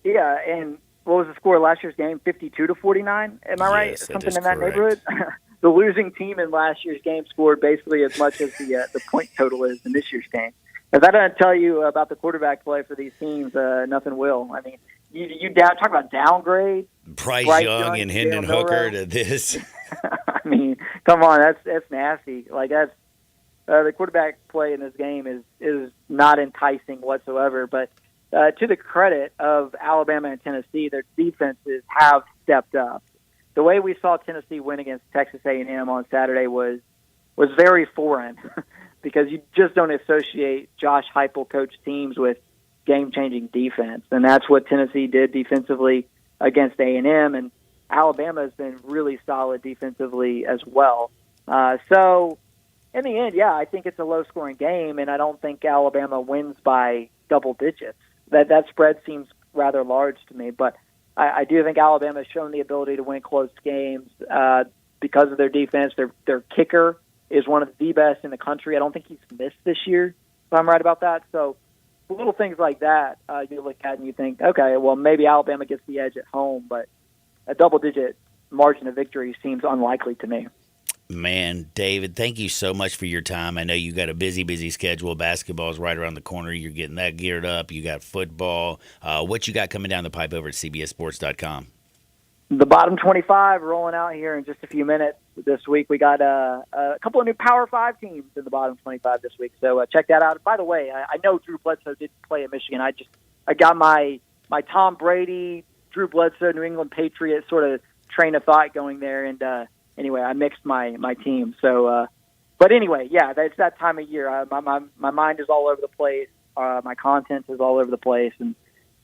Yeah, and what was the score of last year's game? 52-49. Am I right? Yes, Something in that neighborhood. The losing team in last year's game scored basically as much as the point total is in this year's game. If that doesn't tell you about the quarterback play for these teams, nothing will. I mean, you talk about downgrade. Bryce Young and Hendon Hooker to this. I mean, come on, that's nasty. Like, that's the quarterback play in this game is not enticing whatsoever. But to the credit of Alabama and Tennessee, their defenses have stepped up. The way we saw Tennessee win against Texas A&M on Saturday was very foreign, because you just don't associate Josh Heupel coached teams with game-changing defense, and that's what Tennessee did defensively against A&M, and Alabama has been really solid defensively as well. So, in the end, yeah, I think it's a low-scoring game, and I don't think Alabama wins by double digits. That spread seems rather large to me, but I do think Alabama has shown the ability to win close games because of their defense. Their kicker is one of the best in the country. I don't think he's missed this year, if I'm right about that. So little things like that you look at and you think, okay, well, maybe Alabama gets the edge at home, but a double-digit margin of victory seems unlikely to me. Man, David, thank you so much for your time. I know you got a busy schedule. Basketball is right around the corner. You're getting that geared up. You got football. What you got coming down the pipe over at CBSSports.com? The bottom 25 rolling out here in just a few minutes this week. We got a couple of new Power 5 teams in the bottom 25 this week, so check that out. By the way, I know Drew Bledsoe didn't play at Michigan. I got my Tom Brady, Drew Bledsoe, New England Patriots sort of train of thought going there, and anyway, I mixed my team. So, but anyway, yeah, it's that time of year. My mind is all over the place. My content is all over the place, and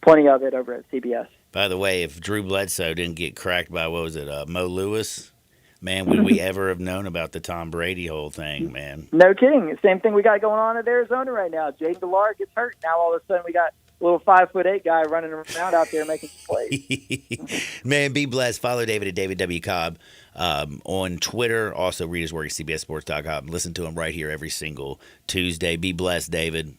plenty of it over at CBS. By the way, if Drew Bledsoe didn't get cracked by, Mo Lewis, man, would we ever have known about the Tom Brady whole thing, man? No kidding. Same thing we got going on in Arizona right now. Jaden Dillard gets hurt. Now all of a sudden we got a little 5'8" guy running around out there making plays. Man, be blessed. Follow David at David W. Cobb on Twitter. Also, read his work at CBSSports.com. Listen to him right here every single Tuesday. Be blessed, David.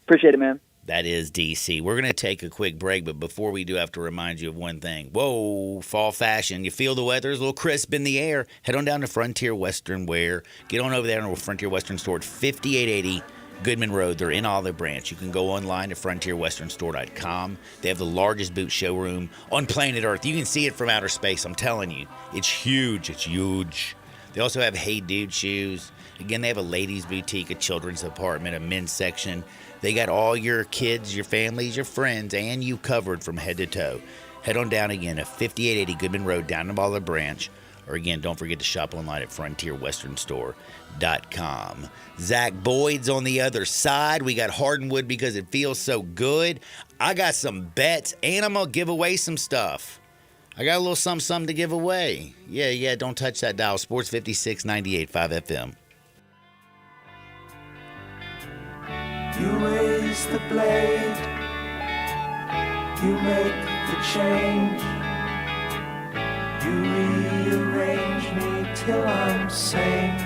Appreciate it, man. That is DC. We're going to take a quick break, but before we do, I have to remind you of one thing. Whoa, fall fashion. You feel the weather is a little crisp in the air. Head on down to Frontier Western Wear. Get on over there to Frontier Western Store at 5880 Goodman Road. They're in Olive Branch. You can go online to frontierwesternstore.com. They have the largest boot showroom on planet Earth. You can see it from outer space. I'm telling you. It's huge. It's huge. They also have Hey Dude shoes. Again, they have a ladies' boutique, a children's department, a men's section. They got all your kids, your families, your friends, and you covered from head to toe. Head on down again to 5880 Goodman Road down in Olive Branch. Or again, don't forget to shop online at frontierwesternstore.com. Zach Boyd's on the other side. We got Hardwood because it feels so good. I got some bets, and I'm going to give away some stuff. I got a little something to give away. Yeah, don't touch that dial. Sports 56 98.5 FM. You raise the blade, you make the change, you rearrange me till I'm sane.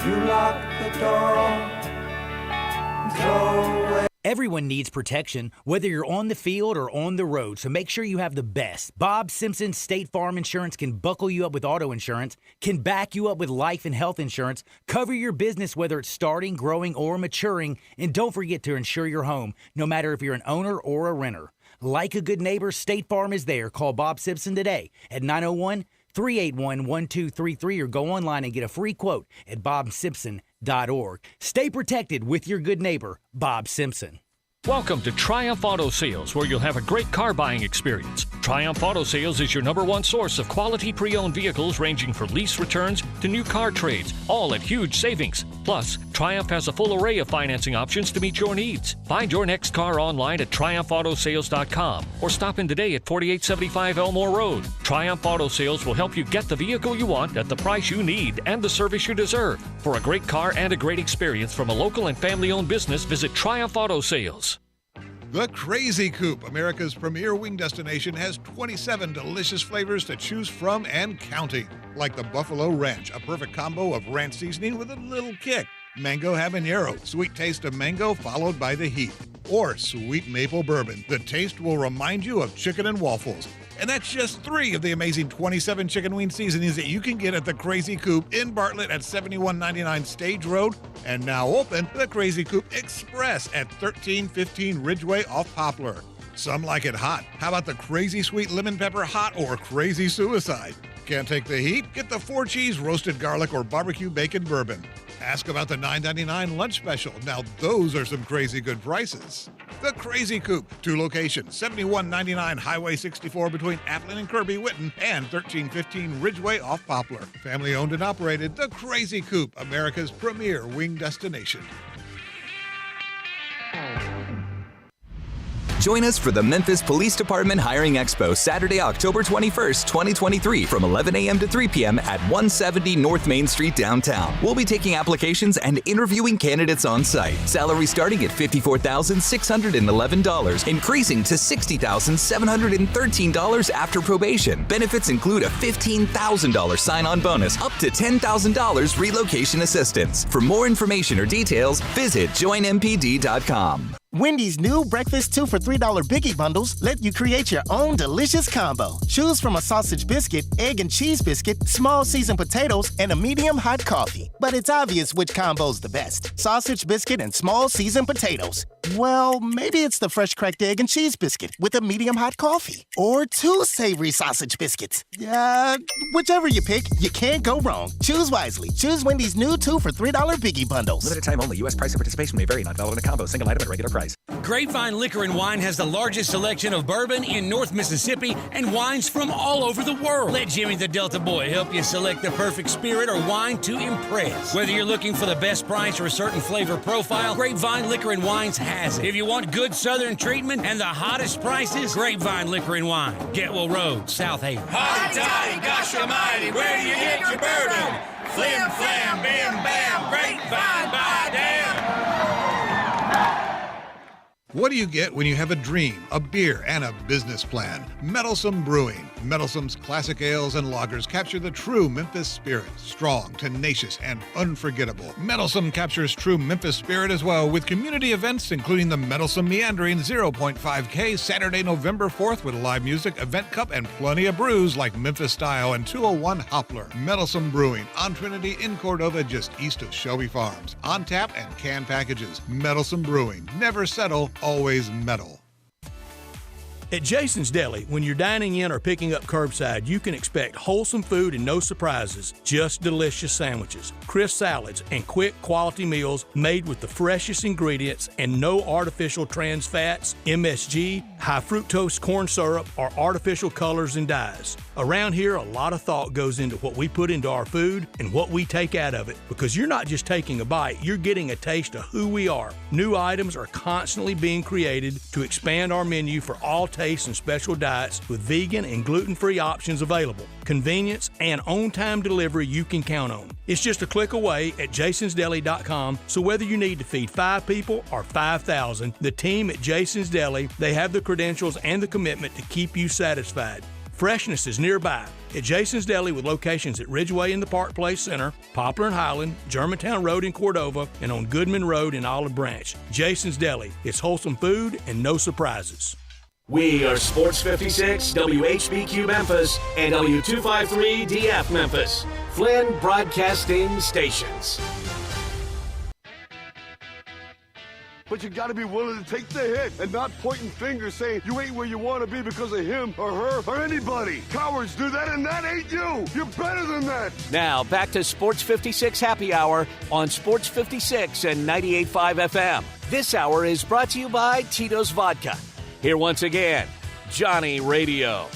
You lock the door and throw away. Everyone needs protection, whether you're on the field or on the road, so make sure you have the best. Bob Simpson State Farm Insurance can buckle you up with auto insurance, can back you up with life and health insurance, cover your business whether it's starting, growing, or maturing, and don't forget to insure your home, no matter if you're an owner or a renter. Like a good neighbor, State Farm is there. Call Bob Simpson today at 901-381-1233 or go online and get a free quote at bobsimpson.org. Stay protected with your good neighbor, Bob Simpson. Welcome to Triumph Auto Sales, where you'll have a great car buying experience. Triumph Auto Sales is your #1 source of quality pre-owned vehicles ranging from lease returns to new car trades, all at huge savings. Plus, Triumph has a full array of financing options to meet your needs. Find your next car online at triumphautosales.com or stop in today at 4875 Elmore Road. Triumph Auto Sales will help you get the vehicle you want at the price you need and the service you deserve. For a great car and a great experience from a local and family-owned business, visit Triumph Auto Sales. The Crazy Coop, America's premier wing destination, has 27 delicious flavors to choose from and counting. Like the Buffalo Ranch, a perfect combo of ranch seasoning with a little kick. Mango Habanero, sweet taste of mango followed by the heat. Or sweet maple bourbon. The taste will remind you of chicken and waffles. And that's just 3 of the amazing 27 chicken wing seasonings that you can get at the Crazy Coop in Bartlett at 7199 Stage Road. And now open the Crazy Coop Express at 1315 Ridgeway off Poplar. Some like it hot. How about the Crazy Sweet Lemon Pepper Hot or Crazy Suicide? Can't take the heat? Get the 4-cheese roasted garlic or barbecue bacon bourbon. Ask about the $9.99 lunch special. Now those are some crazy good prices. The Crazy Coop, 2 locations, 7199 Highway 64 between Atlin and Kirby Whitten and 1315 Ridgeway off Poplar. Family owned and operated, The Crazy Coop, America's premier wing destination. Join us for the Memphis Police Department Hiring Expo Saturday, October 21st, 2023 from 11 a.m. to 3 p.m. at 170 North Main Street downtown. We'll be taking applications and interviewing candidates on site. Salary starting at $54,611, increasing to $60,713 after probation. Benefits include a $15,000 sign-on bonus, up to $10,000 relocation assistance. For more information or details, visit joinmpd.com. Wendy's new breakfast 2 for $3 Biggie Bundles let you create your own delicious combo. Choose from a sausage biscuit, egg and cheese biscuit, small seasoned potatoes, and a medium hot coffee. But it's obvious which combo's the best. Sausage biscuit and small seasoned potatoes. Well, maybe it's the fresh cracked egg and cheese biscuit with a medium hot coffee. Or 2 savory sausage biscuits. Whichever you pick, you can't go wrong. Choose wisely. Choose Wendy's new 2 for $3 Biggie Bundles. Limited time only. U.S. price and participation may vary. Not valid in a combo. Single item at regular price. Grapevine Liquor and Wine has the largest selection of bourbon in North Mississippi and wines from all over the world. Let Jimmy the Delta Boy help you select the perfect spirit or wine to impress. Whether you're looking for the best price or a certain flavor profile, Grapevine Liquor and Wines has it. If you want good southern treatment and the hottest prices, Grapevine Liquor and Wine, Getwell Road, South Haven. Hotty toddy, gosh almighty, where do you get your bourbon? Flim flam, bim bam, Grapevine, by damn. What do you get when you have a dream, a beer, and a business plan? Meddlesome Brewing. Meddlesome's classic ales and lagers capture the true Memphis spirit. Strong, tenacious, and unforgettable. Meddlesome captures true Memphis spirit as well with community events including the Meddlesome Meandering 0.5K Saturday, November 4th with live music, event cup, and plenty of brews like Memphis Style and 201 Hopler. Meddlesome Brewing on Trinity in Cordova just east of Shelby Farms. On tap and canned packages. Meddlesome Brewing. Never settle, always meddle. At Jason's Deli, when you're dining in or picking up curbside, you can expect wholesome food and no surprises, just delicious sandwiches, crisp salads, and quick quality meals made with the freshest ingredients and no artificial trans fats, MSG, high fructose corn syrup, or artificial colors and dyes. Around here, a lot of thought goes into what we put into our food and what we take out of it, because you're not just taking a bite, you're getting a taste of who we are. New items are constantly being created to expand our menu for all tastes and special diets with vegan and gluten-free options available. Convenience and on-time delivery you can count on. It's just a click away at jasonsdeli.com, so whether you need to feed 5 people or 5,000, the team at Jason's Deli, they have the credentials and the commitment to keep you satisfied. Freshness is nearby at Jason's Deli with locations at Ridgeway in the Park Place Center, Poplar and Highland, Germantown Road in Cordova, and on Goodman Road in Olive Branch. Jason's Deli. It's wholesome food and no surprises. We are Sports 56, WHBQ Memphis, and W253DF Memphis. Flynn Broadcasting Stations. But you gotta be willing to take the hit and not pointing fingers saying you ain't where you want to be because of him or her or anybody. Cowards do that, and that ain't you. You're better than that. Now, back to Sports 56 Happy Hour on Sports 56 and 98.5 FM. This hour is brought to you by Tito's Vodka. Here once again, Johnny Radio.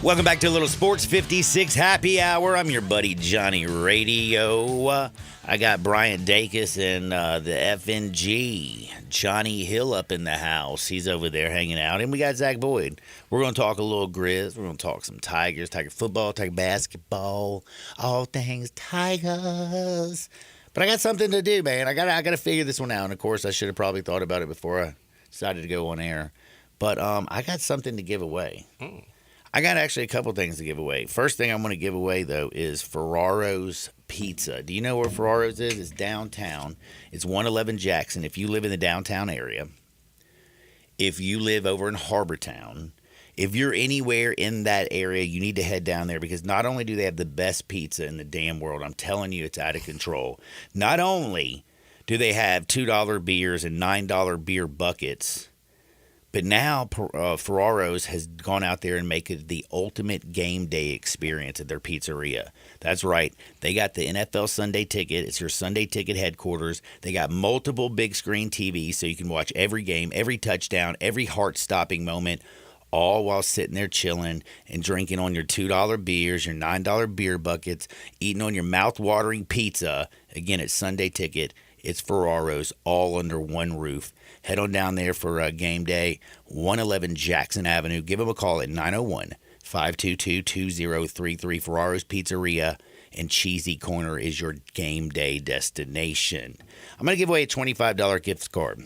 Welcome back to a little Sports 56 Happy Hour. I'm your buddy Johnny Radio. I got Brian Dacus and the FNG, Johnny Hill up in the house. He's over there hanging out. And we got Zach Boyd. We're going to talk a little Grizz. We're going to talk some Tigers, Tiger football, Tiger basketball, all things Tigers. But I got something to do, man. I got to figure this one out. And, of course, I should have probably thought about it before I decided to go on air. But I got something to give away. I got actually a couple things to give away. First thing I'm going to give away, though, is Ferraro's Pizza. Do you know where Ferraro's is? It's downtown. It's 111 Jackson. If you live in the downtown area, if you live over in Harbortown, if you're anywhere in that area, you need to head down there because not only do they have the best pizza in the damn world, I'm telling you, it's out of control. Not only do they have $2 beers and $9 beer buckets, but now Ferraro's has gone out there and make it the ultimate game day experience at their pizzeria. That's right. They got the NFL Sunday Ticket. It's your Sunday Ticket headquarters. They got multiple big screen TVs so you can watch every game, every touchdown, every heart-stopping moment, all while sitting there chilling and drinking on your $2 beers, your $9 beer buckets, eating on your mouth-watering pizza. Again, it's Sunday Ticket. It's Ferraro's, all under one roof. Head on down there for game day, 111 Jackson Avenue. Give them a call at 901-522-2033. Ferraro's Pizzeria and Cheesy Corner is your game day destination. I'm going to give away a $25 gift card.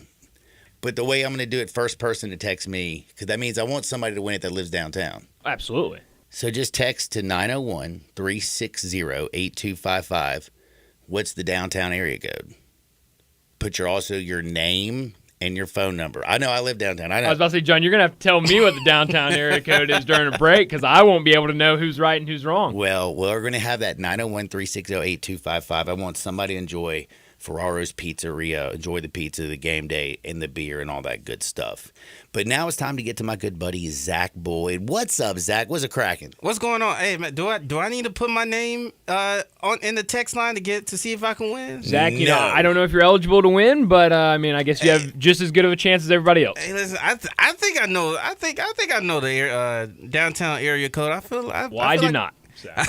But the way I'm going to do it, first person to text me, because that means I want somebody to win it that lives downtown. Absolutely. So just text to 901-360-8255. What's the downtown area code? Put your name and your phone number. I know I live downtown. I know. I was about to say, John, you're going to have to tell me what the downtown area code is during a break because I won't be able to know who's right and who's wrong. Well, we're going to have that 901-360-8255. I want somebody to enjoy Ferraro's Pizzeria, enjoy the pizza, the game day, and the beer and all that good stuff. But now it's time to get to my good buddy, Zach Boyd. What's up, Zach? What's a cracking? What's going on? Hey, man, do I need to put my name in the text line to see if I can win? Zach, you know, I don't know if you're eligible to win, but I mean, I guess you have just as good of a chance as everybody else. Hey, listen, I think I know. I think I know the downtown area code. I do not. I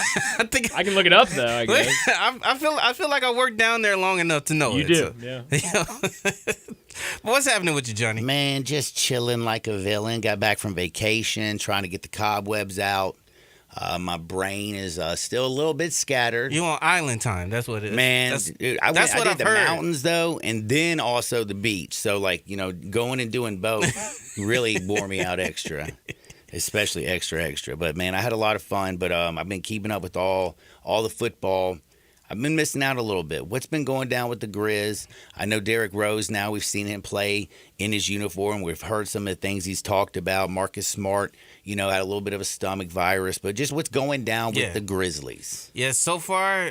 can look it up though. I guess. I feel like I worked down there long enough to know you it. Do, so. yeah. What's happening with you, Johnny? Man, just chilling like a villain. Got back from vacation, trying to get the cobwebs out. My brain is still a little bit scattered. You on island time? That's what it is. Man, dude, I did the heard. mountains though, and then also the beach. So going and doing both really wore me out extra. Especially extra. But, man, I had a lot of fun. But I've been keeping up with all the football. I've been missing out a little bit. What's been going down with the Grizz? I know Derrick Rose now. We've seen him play in his uniform. We've heard some of the things he's talked about. Marcus Smart, had a little bit of a stomach virus. But just what's going down with the Grizzlies? Yeah, so far,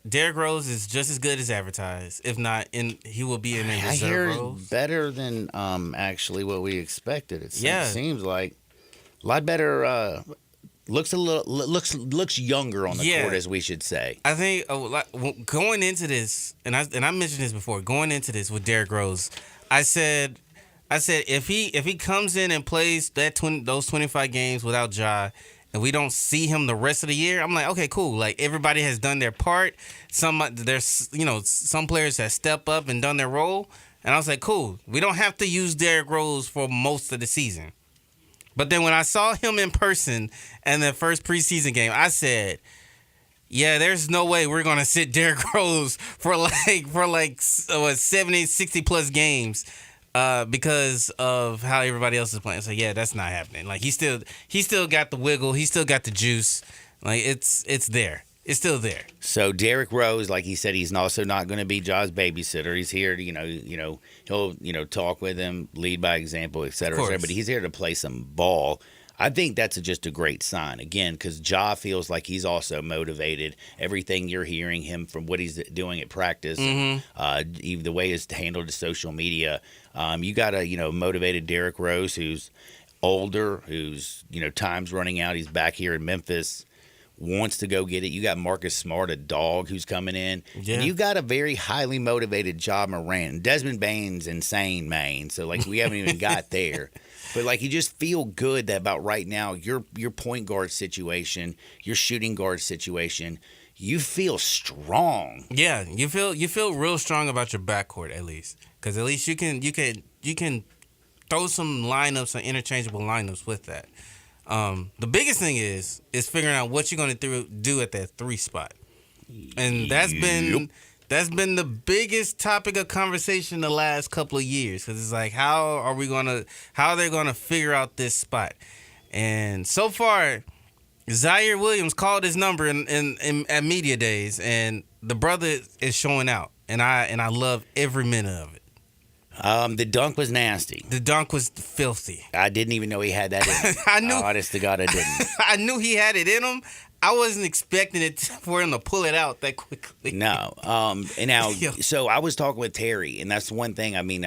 Derrick Rose is just as good as advertised. If not, he will be in a reserve role. Better than actually what we expected. It seems like. A lot better. Looks younger on the court, as we should say. I think going into this, and I mentioned this before. Going into this with Derrick Rose, I said if he comes in and plays those 25 games without Ja, and we don't see him the rest of the year, I'm like, okay, cool. Like everybody has done their part. Some players have stepped up and done their role, and I was like, cool. We don't have to use Derrick Rose for most of the season. But then when I saw him in person in the first preseason game, I said, yeah, there's no way we're going to sit Derrick Rose for 70, 60 plus games because of how everybody else is playing. So yeah, that's not happening. Like he still got the wiggle, he still got the juice. Like it's there. It's still there. So Derrick Rose, like he said, he's also not going to be Ja's babysitter. He's here to, he'll talk with him, lead by example, et cetera, but he's here to play some ball. I think that's just a great sign, again, because Ja feels like he's also motivated. Everything you're hearing him from what he's doing at practice, even the way he's handled his social media, you got a, motivated Derrick Rose who's older, who's, time's running out. He's back here in Memphis. Wants to go get it. You got Marcus Smart, a dog, who's coming in. Yeah. And you got a very highly motivated Ja Morant. Desmond Bane's insane, man. So, we haven't even got there. But, you just feel good that about right now, your point guard situation, your shooting guard situation, you feel strong. Yeah, you feel real strong about your backcourt, at least. Because at least you can throw some lineups, some interchangeable lineups with that. The biggest thing is figuring out what you're going to do at that 3 spot, and that's been the biggest topic of conversation the last couple of years, because it's like how are they going to figure out this spot? And so far, Zaire Williams called his number at media days, and the brother is showing out, and I love every minute of it. The dunk was nasty. The dunk was filthy. I didn't even know he had that in him. I knew. Honest to God, I didn't. I knew he had it in him. I wasn't expecting it for him to pull it out that quickly. No. And now, so I was talking with Terry, and that's one thing. I mean,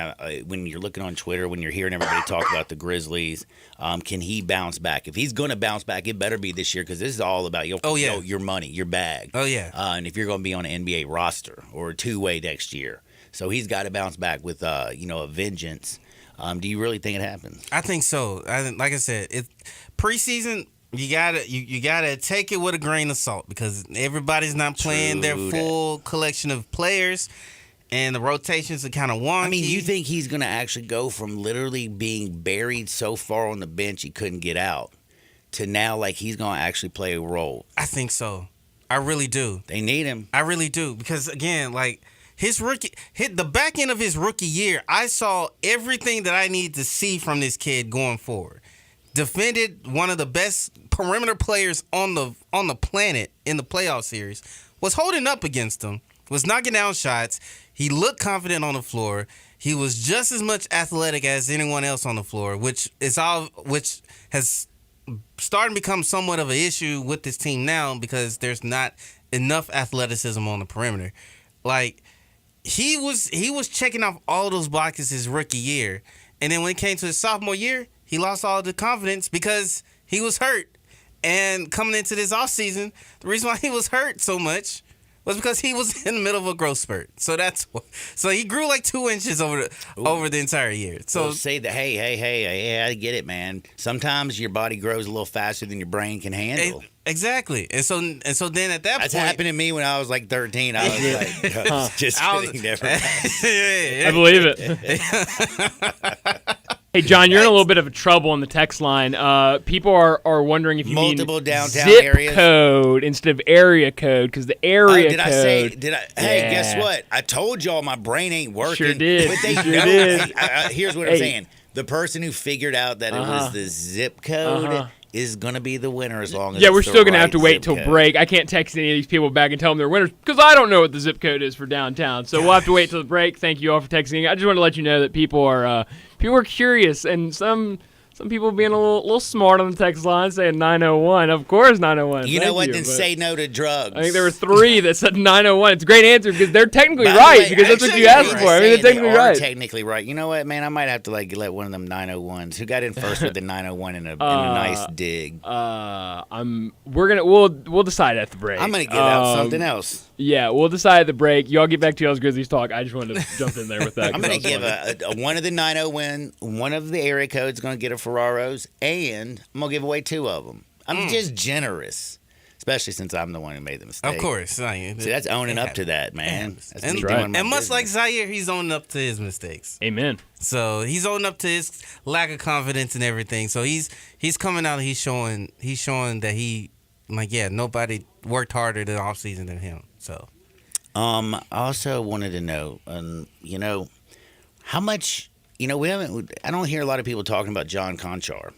when you're looking on Twitter, when you're hearing everybody talk about the Grizzlies, can he bounce back? If he's going to bounce back, it better be this year, because this is all about your money, your bag. Oh, yeah. And if you're going to be on an NBA roster or a two-way next year. So he's got to bounce back with, a vengeance. Do you really think it happens? I think so. Like I said, preseason, you gotta take it with a grain of salt, because everybody's not playing their full collection of players, and the rotations are kind of wonky. I mean, you think he's going to actually go from literally being buried so far on the bench he couldn't get out to now he's going to actually play a role? I think so. I really do. They need him. I really do, because again, the back end of his rookie year, I saw everything that I need to see from this kid going forward. Defended one of the best perimeter players on the planet in the playoff series. Was holding up against him. Was knocking down shots. He looked confident on the floor. He was just as much athletic as anyone else on the floor, which has started to become somewhat of an issue with this team now, because there's not enough athleticism on the perimeter. He was checking off all those boxes his rookie year. And then when it came to his sophomore year, he lost all the confidence because he was hurt. And coming into this offseason, the reason why he was hurt so much was because he was in the middle of a growth spurt. So he grew 2 inches over the entire year. So say that, hey, I get it, man. Sometimes your body grows a little faster than your brain can handle. Exactly. And so then at that That's point, happened to me when I was 13. I was just kidding. Never. I believe it. Hey, John, you're in a little bit of trouble on the text line. People are wondering if you multiple mean downtown zip areas code instead of area code, because the area code. Hey, guess what? I told y'all my brain ain't working. Sure did. But they sure know. did. Here's what I'm saying. The person who figured out that it was the zip code is going to be the winner as long as we're still going to have to wait till break. I can't text any of these people back and tell them they're winners because I don't know what the zip code is for downtown. So we'll have to wait till the break. Thank you all for texting. I just want to let you know that people are curious, and some people being a little smart on the text line saying 901. Of course, 901. You know what? Then say no to drugs. I think there were 3 that said 901. It's a great answer because they're technically right, because that's what you asked for. I mean, they're technically right. Technically right. You know what, man? I might have to let one of them 901s who got in first with the 901 in a nice dig. We'll decide at the break. I'm gonna give out something else. Yeah, we'll decide at the break. Y'all get back to y'all's Grizzlies talk. I just wanted to jump in there with that. I'm going to give one of the 901, one of the area codes going to get a Ferraros, and I'm going to give away 2 of them. I'm just generous. especially since I'm the one who made the mistake. Of course. See, that's owning up to that, man. That's me And doing my much business. like Zaire, he's owning up to his mistakes. Amen. So he's owning up to his lack of confidence and everything. So he's coming out and he's showing that he, nobody worked harder the offseason than him. So I also wanted to know, how much, I don't hear a lot of people talking about John Conchar.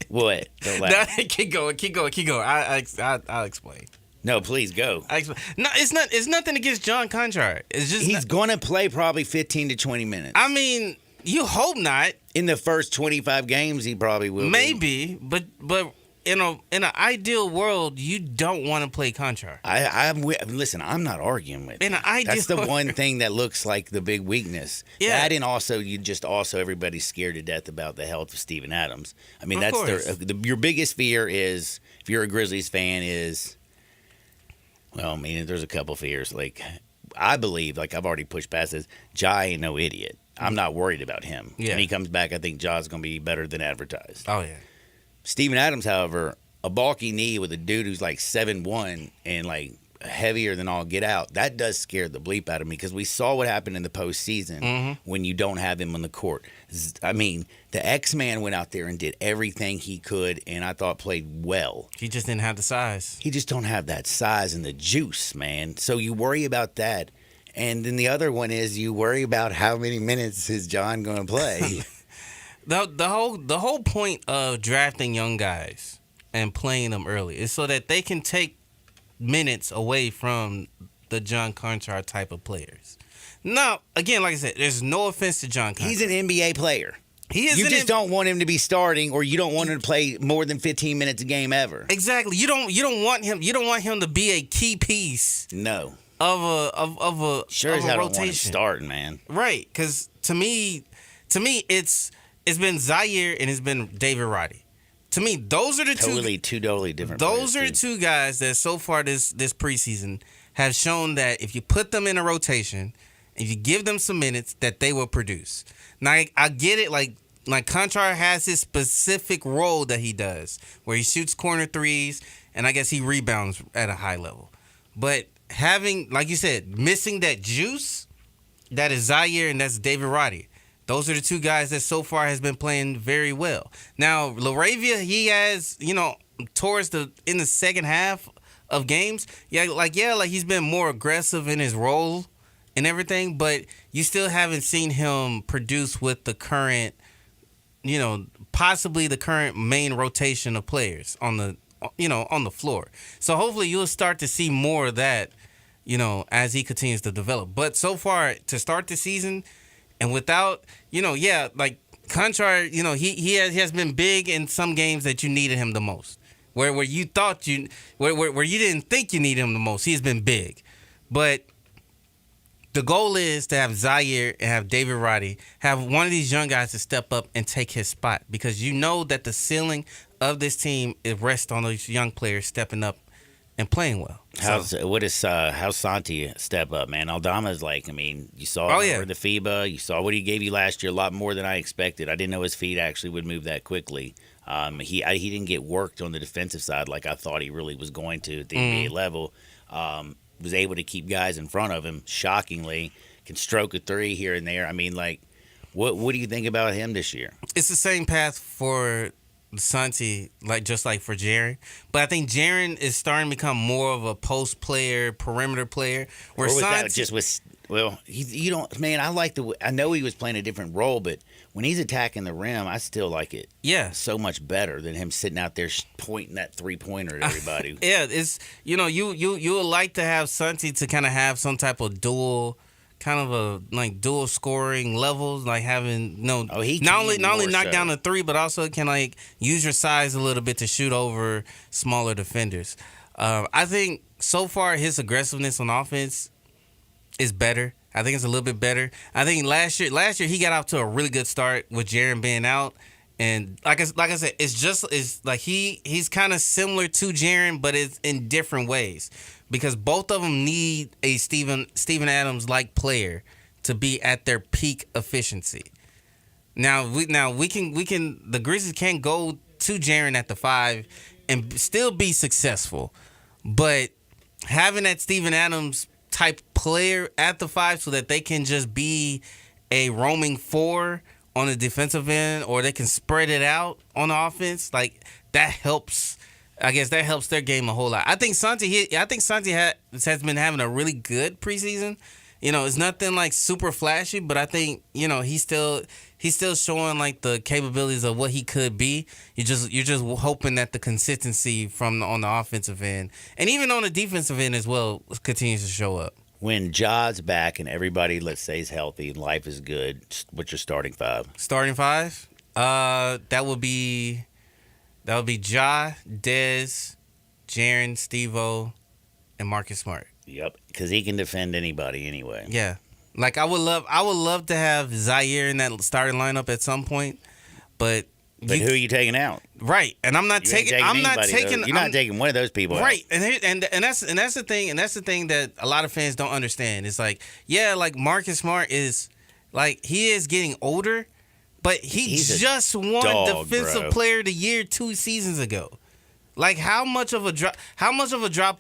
What? No, keep going. I'll explain. No, please go. No, it's nothing against John Conchar. It's just he's going to play probably 15 to 20 minutes. I mean, you hope not. In the first 25 games, he probably will. Maybe, but in an ideal world, you don't want to play Conchar. Listen, I'm not arguing with in you. An ideal That's the one thing that looks like the big weakness. Yeah. That and also everybody's scared to death about the health of Steven Adams. I mean, Of that's course. your biggest fear is, if you're a Grizzlies fan, is, well, I mean, there's a couple fears. Like, I believe, like I've already pushed past this, Ja ain't no idiot. I'm not worried about him. Yeah. When he comes back, I think Ja's going to be better than advertised. Oh, yeah. Steven Adams, however, a bulky knee with a dude who's like 7'1" and like heavier than all get out, that does scare the bleep out of me, because we saw what happened in the postseason when you don't have him on the court. I mean, the X-Man went out there and did everything he could, and I thought played well. He just didn't have the size. He just don't have that size and the juice, man. So you worry about that. And then the other one is you worry about how many minutes is John going to play. The whole point of drafting young guys and playing them early is so that they can take minutes away from the John Conchar type of players. Now, again, like I said, there's no offense to John Conchar. He's an NBA player. He is. You just don't want him to be starting, or you don't want him to play more than 15 minutes a game ever. Exactly. You don't want him. You don't want him to be a key piece. No. Of a sure of as a hell rotation. don't want him starting, man. Right. Because to me, it's been Zaire and it's been David Roddy. To me, those are the two totally different. Those are the two guys that so far this preseason have shown that if you put them in a rotation, if you give them some minutes, that they will produce. Now I get it, like Conchar has his specific role that he does, where he shoots corner threes, and I guess he rebounds at a high level. But having, like you said, missing that juice, that is Zaire and that's David Roddy. Those are the two guys that so far has been playing very well. Now, Laravia, he has, in the second half of games, he's been more aggressive in his role and everything, but you still haven't seen him produce with the current, possibly the current main rotation of players on the floor. So hopefully you'll start to see more of that, as he continues to develop. But so far, to start the season, and without, Conchar, he has been big in some games that you needed him the most. Where you thought where you didn't think you needed him the most, he's been big. But the goal is to have Zaire and have David Roddy, have one of these young guys to step up and take his spot, because you know that the ceiling of this team rests on those young players stepping up and playing well. How's Santi step up, man? Aldama's you saw over the FIBA. You saw what he gave you last year, a lot more than I expected. I didn't know his feet actually would move that quickly. He didn't get worked on the defensive side like I thought he really was going to at the NBA level. Was able to keep guys in front of him, shockingly. Can stroke a three here and there. I mean, what do you think about him this year? It's the same path for Santi, just like for Jaren. But I think Jaren is starting to become more of a post player, perimeter player. Where I know he was playing a different role, but when he's attacking the rim, I still like it. Yeah, so much better than him sitting out there pointing that 3-pointer at everybody. Yeah, it's you would like to have Santi to kind of have some type of dual scoring levels, like having not only knock down the three, but also can use your size a little bit to shoot over smaller defenders. I think so far his aggressiveness on offense is better. I think it's a little bit better. I think last year he got off to a really good start with Jaren being out, and like I said, he's kind of similar to Jaren, but it's in different ways, because both of them need a Steven Adams like player to be at their peak efficiency. Now we can the Grizzlies can't go to Jaren at the 5 and still be successful. But having that Steven Adams type player at the 5 so that they can just be a roaming 4 on the defensive end, or they can spread it out on the offense, like that helps. I guess that helps their game a whole lot. I think Santi has been having a really good preseason. You know, it's nothing like super flashy, but I think, you know, he's still showing like the capabilities of what he could be. You're just hoping that the consistency on the offensive end and even on the defensive end as well continues to show up. When Ja's back and everybody, let's say, is healthy and life is good, what's your starting 5? Starting 5? That would be Ja, Dez, Jaren, Steve-O, and Marcus Smart. Yep, because he can defend anybody anyway. Yeah, like I would love to have Zaire in that starting lineup at some point, but who are you taking out? Right, and I'm not taking. You're not taking one of those people. Right, out. and that's the thing that a lot of fans don't understand. It's like, yeah, like Marcus Smart is like he is getting older, but he's just won Defensive Player of the Year 2 seasons ago. Like how much of a drop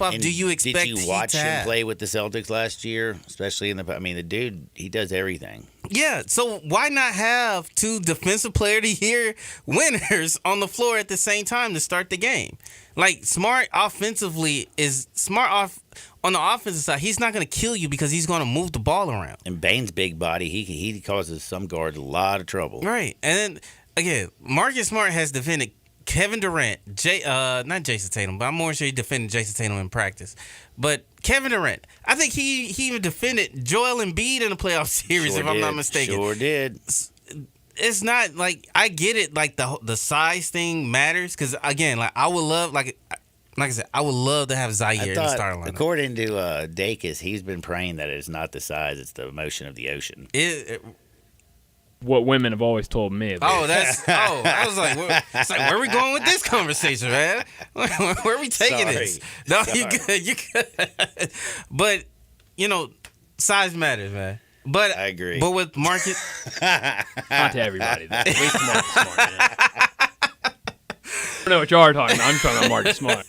off do you expect? Did you watch him play with the Celtics last year, especially the dude, he does everything. Yeah, so why not have 2 Defensive Player of the Year winners on the floor at the same time to start the game? Like Smart offensively is smart off on the offensive side. He's not going to kill you because he's going to move the ball around. And Bane's big body, he causes some guards a lot of trouble. Right, and then again, Marcus Smart has defended Kevin Durant, not Jason Tatum, but I'm more sure he defended Jason Tatum in practice. But Kevin Durant, I think he even defended Joel Embiid in the playoff series, I'm not mistaken. Sure did. It's not like I get it, like the size thing matters because again, like I would love, like I said, I would love to have Zaire in the starting lineup. According to Dacus, he's been praying that it's not the size, it's the motion of the ocean. What women have always told me. I was like, where are we going with this conversation, man? Where are we taking this? No, you good. But, you know, size matters, man. But I agree. But with Marcus, not to everybody. Though. At least Marcus Smart. Yeah. I don't know what you are talking about. I'm talking about Marcus Smart.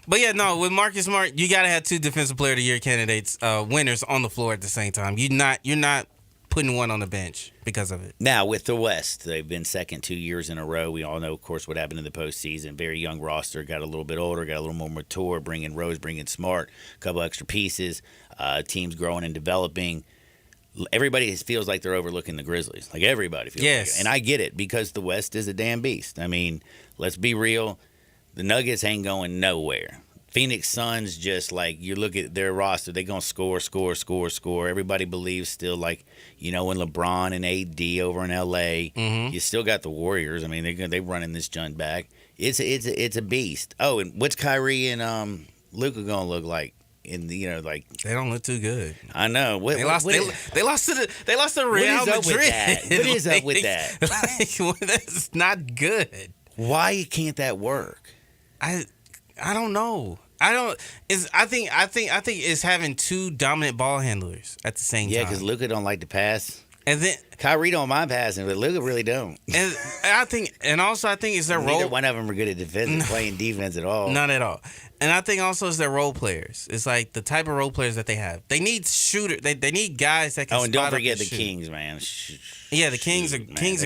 But yeah, no, with Marcus Smart, you gotta have 2 Defensive Player of the Year candidates, winners on the floor at the same time. You're not putting one on the bench because of it. Now, with the West, they've been second 2 years in a row. We all know, of course, what happened in the postseason. Very young roster, got a little bit older, got a little more mature, bringing Rose, bringing Smart, a couple extra pieces, teams growing and developing. Everybody feels like they're overlooking the Grizzlies. Like everybody feels like it. And I get it because the West is a damn beast. I mean, let's be real. The Nuggets ain't going nowhere. Phoenix Suns, just like you look at their roster, they're going to score. Everybody believes still, like, you know, when LeBron and AD over in L.A., you still got the Warriors. I mean, they're running this junk back. It's a beast. Oh, and what's Kyrie and Luka going to look like? Like they don't look too good. I know. They lost to Real Madrid. What is up with that? That's not good. Why can't that work? I don't know. I think it's having 2 dominant ball handlers at the same time. Yeah, because Luka don't like to pass. And then Kyrie don't mind passing, but Luka really don't. And I think it's their role. Neither one of them are good at playing defense at all. Not at all. And I think also it's their role players. It's like the type of role players that they have. They need shooters. They need guys that can. Oh, and don't forget the shoot. Kings, man. Yeah, the Kings are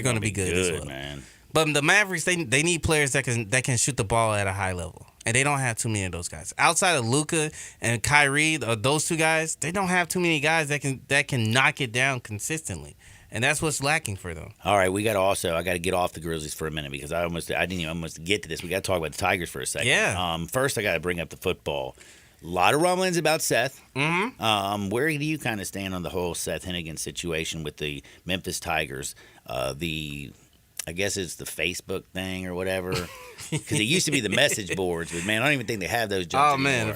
going to be good as well, man. But the Mavericks, they need players that can shoot the ball at a high level. And they don't have too many of those guys. Outside of Luka and Kyrie, those 2 guys, they don't have too many guys that can knock it down consistently. And that's what's lacking for them. All right, I got to get off the Grizzlies for a minute because I didn't even get to this. We got to talk about the Tigers for a second. Yeah. First, I got to bring up the football. A lot of rumblings about Seth. Mm-hmm. Where do you kind of stand on the whole Seth Hennigan situation with the Memphis Tigers? I guess it's the Facebook thing or whatever. Because it used to be the message boards, but man, I don't even think they have those jokes anymore. Man, the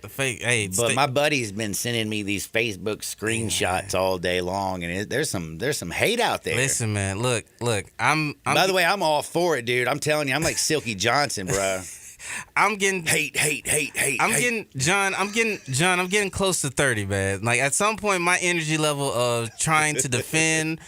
fake. Hey, but my buddy's been sending me these Facebook screenshots all day long, and there's some hate out there. Listen, man, look. I'm. By the way, I'm all for it, dude. I'm telling you, I'm like Silky Johnson, bro. I'm getting hate. I'm getting close to 30, man. Like at some point, my energy level of trying to defend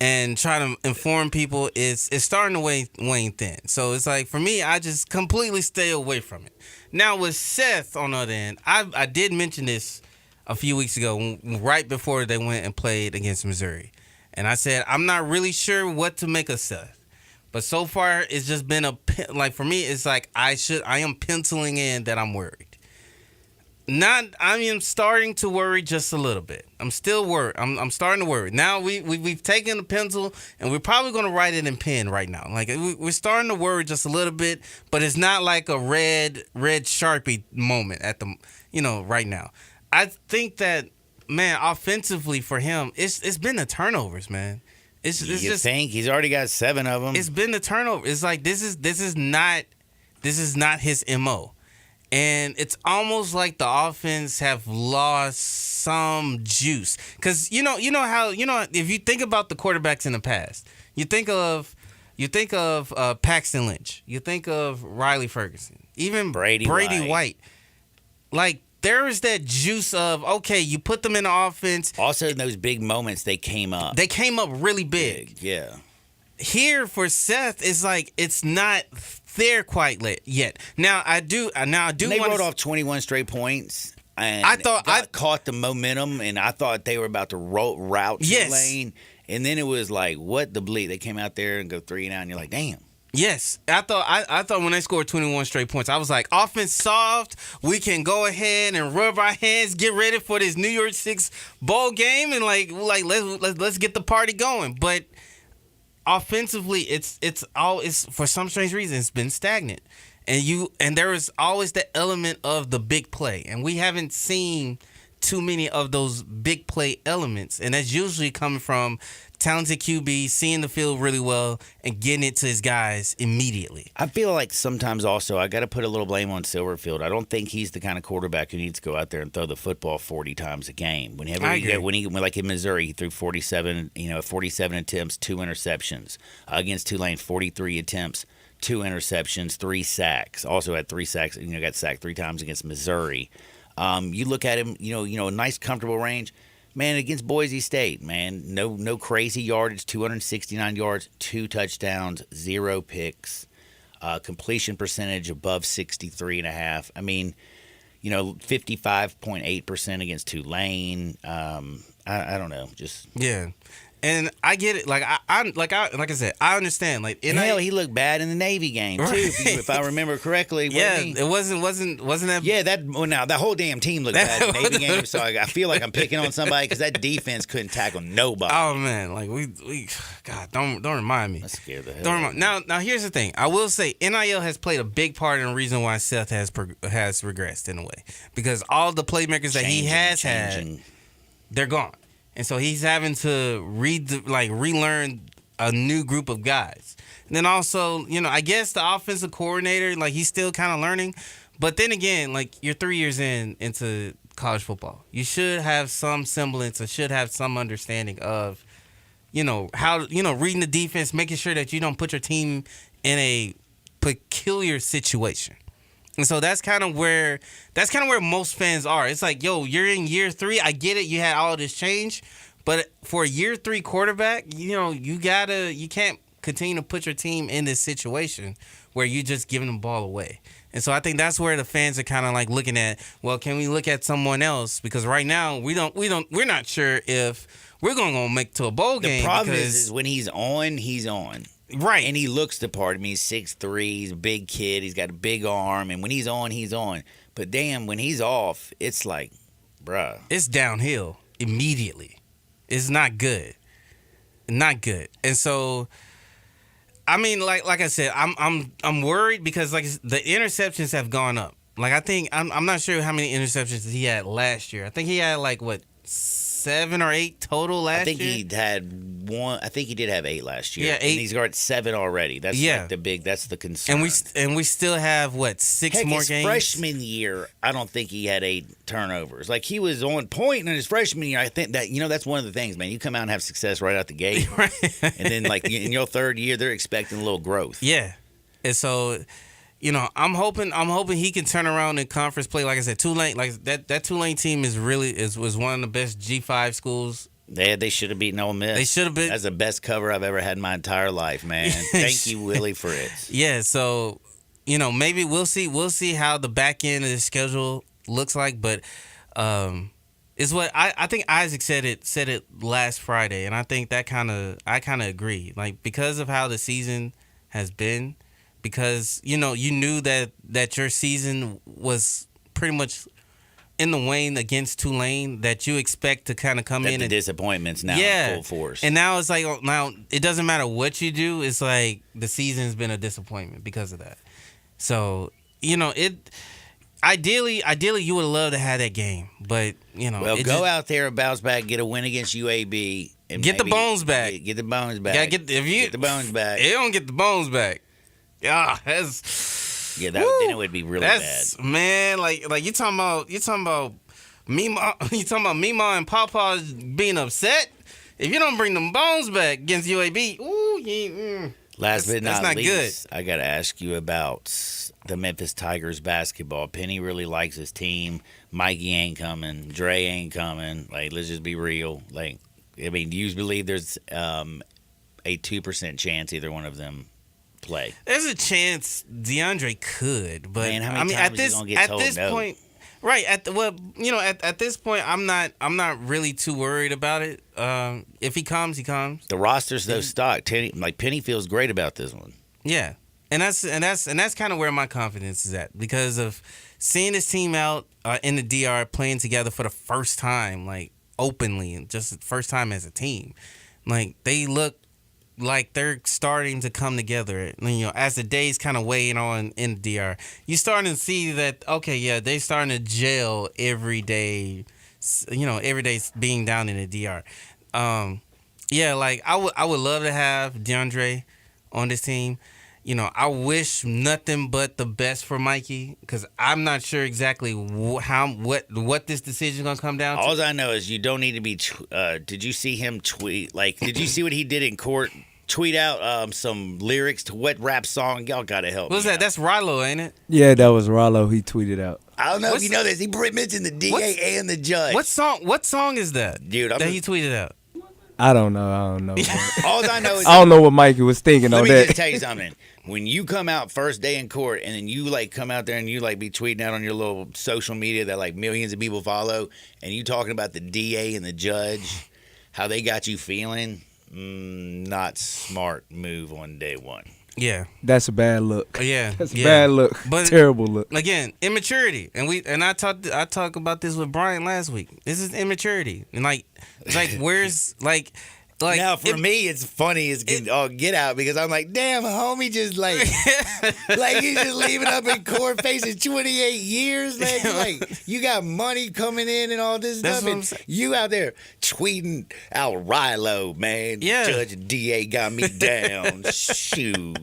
and try to inform people is starting to wane thin. So it's like, for me, I just completely stay away from it. Now with Seth, on the other end, I did mention this a few weeks ago, right before they went and played against Missouri. And I said, I'm not really sure what to make of Seth. But so far, it's just been for me, it's like I am penciling in that I'm worried. I am starting to worry just a little bit. I'm still worried. I'm starting to worry. Now we've taken the pencil and we're probably going to write it in pen right now. Like we're starting to worry just a little bit, but it's not like a red Sharpie moment at the right now. I think that, man, offensively for him, it's been the turnovers, man. It's just think he's already got 7 of them. It's been the turnover. It's like this is not his MO. And it's almost like the offense have lost some juice. Cause you know how if you think about the quarterbacks in the past, you think of Paxton Lynch, you think of Riley Ferguson, even Brady White. Like there is that juice of, okay, you put them in the offense. Also in those big moments they came up. They came up really big. Yeah. Here for Seth, it's like it's not there quite yet. Now I do. And they wrote off 21 straight points. And I caught the momentum, and I thought they were about to route Tulane. And then it was like, what the bleep? They came out there and go 3-0, and you're like, damn. Yes, I thought when they scored 21 straight points, I was like, offense solved. We can go ahead and rub our hands, get ready for this New Year's Six bowl game, and like let's get the party going. But offensively, it's for some strange reason it's been stagnant, and there is always the element of the big play, and we haven't seen too many of those big play elements, and that's usually coming from talented QB seeing the field really well and getting it to his guys immediately. I feel like sometimes also I got to put a little blame on Silverfield. I don't think he's the kind of quarterback who needs to go out there and throw the football 40 times a game. When like in Missouri, he threw 47 attempts, 2 interceptions. Against Tulane, 43 attempts, 2 interceptions, 3 sacks. Also had 3 sacks. Got sacked 3 times against Missouri. You look at him, a nice comfortable range. Man, against Boise State, man, no crazy yardage, 269 yards, 2 touchdowns, 0 picks, completion percentage above 63.5. I mean, 55.8% against Tulane. I don't know, just yeah. And I get it. Like I said, I understand. Like hell, he looked bad in the Navy game too, if I remember correctly. It wasn't that. Yeah, that whole damn team looked bad in the Navy game. So I feel like I'm picking on somebody because that defense couldn't tackle nobody. Oh man, like we God, don't remind me. That scared the hell. Now here's the thing. I will say NIL has played a big part in the reason why Seth has regressed in a way, because all the playmakers that he has had, they're gone. And so he's having to relearn a new group of guys. And then also, I guess the offensive coordinator, like he's still kind of learning. But then again, like you're 3 years into college football. You should have some semblance or should have some understanding of, how, reading the defense, making sure that you don't put your team in a peculiar situation. And so that's kind of where most fans are. It's like, yo, you're in year 3. I get it. You had all this change, but for a year 3 quarterback, you can't continue to put your team in this situation where you're just giving the ball away. And so I think that's where the fans are kind of like looking at, well, can we look at someone else? Because right now we're not sure if we're going to make it to a bowl game. The problem is when he's on, he's on. Right. And he looks the part. I mean, he's 6'3", he's a big kid, he's got a big arm, and when he's on, he's on. But damn, when he's off, it's like, bruh. It's downhill immediately. It's not good. Not good. And so, I mean, like I said, I'm worried because like the interceptions have gone up. Like I think I'm not sure how many interceptions he had last year. I think he had 7 or 8 total last year. I think he had 1. I think he did have 8 last year. Yeah, 8. And he's got 7 already. That's that's the concern. And we still have 6 more his games. Freshman year, I don't think he had 8 turnovers. Like he was on point in his freshman year. I think that that's one of the things, man. You come out and have success right out the gate, right. And then in your 3rd year, they're expecting a little growth. Yeah, and so. I'm hoping he can turn around in conference play. Like I said, Tulane, that Tulane team was one of the best G5 schools They should have beaten Ole Miss. They should have been. That's the best cover I've ever had in my entire life, man. Thank you, Willie Fritz. Yeah, so maybe we'll see. We'll see how the back end of the schedule looks like, but it's what I think Isaac said it last Friday, and I think I kind of agree. Like, because of how the season has been, because you knew that your season was pretty much in the wane against Tulane, that you expect to kind of come in the and disappointments now in full force. And now it's like, now it doesn't matter what you do. It's like the season's been a disappointment because of that. So, ideally you would love to have that game, but Well, go out there and bounce back, get a win against UAB, and get the bones back. Get the bones back. Get the bones back. You don't get the bones back. Yeah, then it would be really bad. Man, like you talking about Mima, you talking about Mima and Papa being upset. If you don't bring them bones back against UAB, Last but that's not not least, I got to ask you about the Memphis Tigers basketball. Penny really likes his team. Mikey ain't coming. Dre ain't coming. Like, let's just be real. Like, I mean, do you believe there's a 2% chance either one of them play? There's a chance DeAndre could, but Man, how many times is he gonna get told no? Point, right? At this point, I'm not really too worried about it. If he comes, he comes. The roster's so stocked. Penny feels great about this one. Yeah, and that's kind of where my confidence is at, because of seeing this team out in the DR playing together for the first time, like openly, and just the first time as a team. Like, they look like they're starting to come together. As the days kind of weighing on in the DR, you starting to see that, okay, yeah, they starting to gel every day. Every day being down in the DR. Yeah, like I would love to have DeAndre on this team. I wish nothing but the best for Mikey, because I'm not sure exactly what this decision is gonna come down to. All I know is you don't need to be. Did you see him tweet? Like, did you see what he did in court? Tweet out some lyrics to what rap song? Y'all gotta help. What's that? That's Rilo, ain't it? Yeah, that was Rilo. He tweeted out. I don't know if you know this. He mentioned the DA and the judge. What song is that? Dude, he tweeted out. I don't know. All I know is I don't know what Mikey was thinking on that. Let me just tell you something. When you come out first day in court, and then you come out there and you be tweeting out on your little social media that millions of people follow, and you talking about the DA and the judge, how they got you feeling, not smart move on day one. Yeah, that's a bad look. Yeah, that's a bad look. But terrible look. Again, immaturity, and I talked about this with Brian last week. This is immaturity, and where's now for me it's funny as get out, because I'm like, damn, homie, just he's just leaving up in court facing 28 years, man. You got money coming in and all this stuff, and you out there tweeting out Rilo, man. Yeah, Judge and DA got me down. Shoot.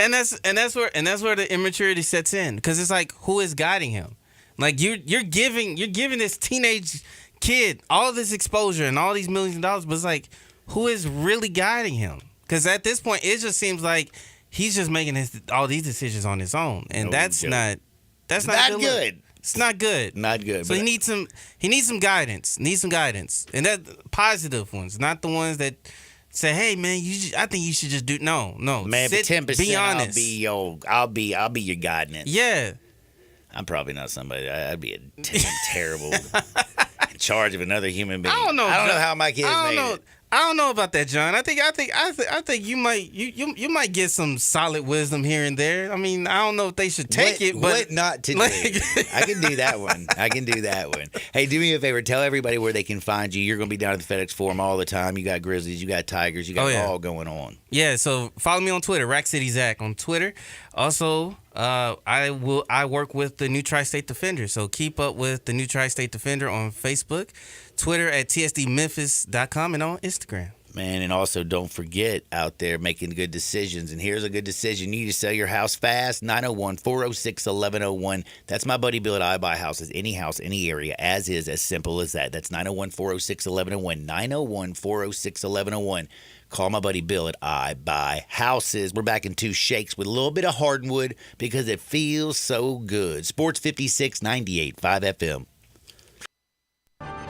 And that's where the immaturity sets in, because it's like, who is guiding him? Like, you're giving this teenage kid all this exposure and all these millions of dollars, but it's like, who is really guiding him? Because at this point, it just seems like he's just making all these decisions on his own, and that's not good. It's not good. Not good. So he needs some guidance. And that positive ones, not the ones that say, "Hey, man, I think you should just do." No, man. Sit, 10%. be honest. I'll be your guidance. Yeah. I'm probably not somebody. I'd be a terrible in charge of another human being. I don't know how my kids made it. I don't know about that, John. I think you might get some solid wisdom here and there. I mean, I don't know if they should take it, but what not to do. I can do that one. Hey, do me a favor. Tell everybody where they can find you. You're going to be down at the FedEx Forum all the time. You got Grizzlies, you got Tigers, you got it all going on. Yeah. So follow me on Twitter, Rack City Zach on Twitter. Also, I work with the New Tri-State Defender. So keep up with the New Tri-State Defender on Facebook, Twitter at tsdmemphis.com, and on Instagram. Man, and also don't forget out there making good decisions. And here's a good decision. You need to sell your house fast. 901-406-1101. That's my buddy Bill at iBuy Houses. Any house, any area, as is, as simple as that. That's 901-406-1101. 901-406-1101. Call my buddy Bill at iBuy Houses. We're back in 2 shakes with a little bit of hardwood because it feels so good. Sports 56, 98.5 FM.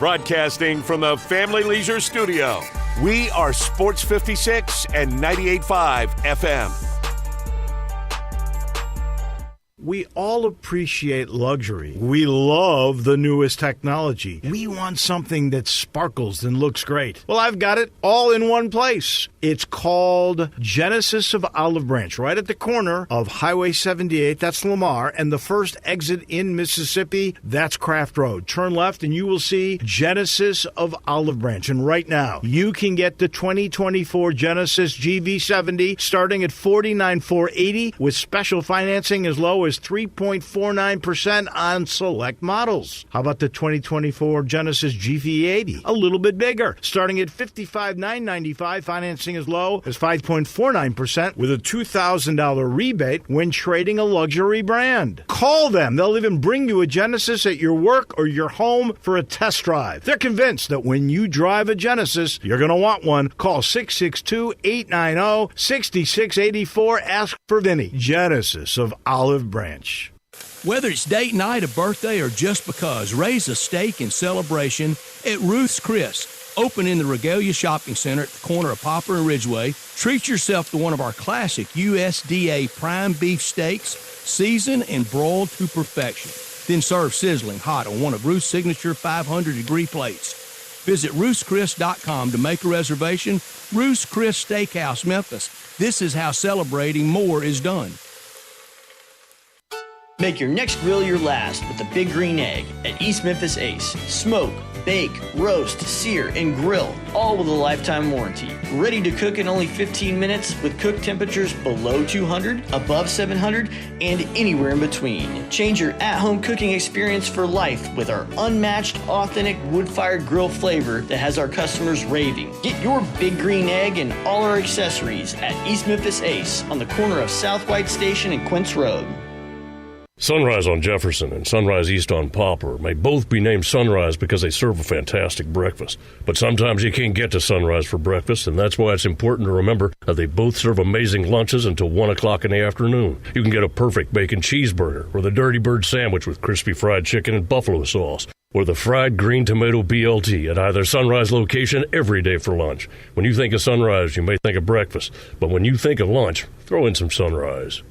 Broadcasting from the Family Leisure Studio, we are Sports 56 and 98.5 FM. We all appreciate luxury. We love the newest technology. We want something that sparkles and looks great. Well, I've got it all in one place. It's called Genesis of Olive Branch, right at the corner of Highway 78, that's Lamar, and the first exit in Mississippi, that's Craft Road. Turn left and you will see Genesis of Olive Branch. And right now, you can get the 2024 Genesis GV70 starting at $49,480 with special financing as low as 3.49% on select models. How about the 2024 Genesis GV80? A little bit bigger, starting at $55,995, financing as low as 5.49% with a $2,000 rebate when trading a luxury brand. Call them. They'll even bring you a Genesis at your work or your home for a test drive. They're convinced that when you drive a Genesis, you're going to want one. Call 662-890-6684. Ask for Vinny. Genesis of Olive Branch. Whether it's date night, a birthday, or just because, raise a steak in celebration at Ruth's Chris. Open in the Regalia Shopping Center at the corner of Poplar and Ridgeway. Treat yourself to one of our classic USDA prime beef steaks, seasoned and broiled to perfection. Then serve sizzling hot on one of Ruth's signature 500-degree plates. Visit Ruth'sChris.com to make a reservation. Ruth's Chris Steakhouse, Memphis. This is how celebrating more is done. Make your next grill your last with the Big Green Egg at East Memphis Ace. Smoke, bake, roast, sear, and grill, all with a lifetime warranty. Ready to cook in only 15 minutes with cook temperatures below 200, above 700, and anywhere in between. Change your at-home cooking experience for life with our unmatched, authentic wood-fired grill flavor that has our customers raving. Get your Big Green Egg and all our accessories at East Memphis Ace on the corner of South White Station and Quince Road. Sunrise on Jefferson and Sunrise East on Poplar may both be named Sunrise because they serve a fantastic breakfast. But sometimes you can't get to Sunrise for breakfast, and that's why it's important to remember that they both serve amazing lunches until 1 o'clock in the afternoon. You can get a perfect bacon cheeseburger, or the Dirty Bird sandwich with crispy fried chicken and buffalo sauce, or the fried green tomato BLT at either Sunrise location every day for lunch. When you think of Sunrise, you may think of breakfast, but when you think of lunch, throw in some Sunrise.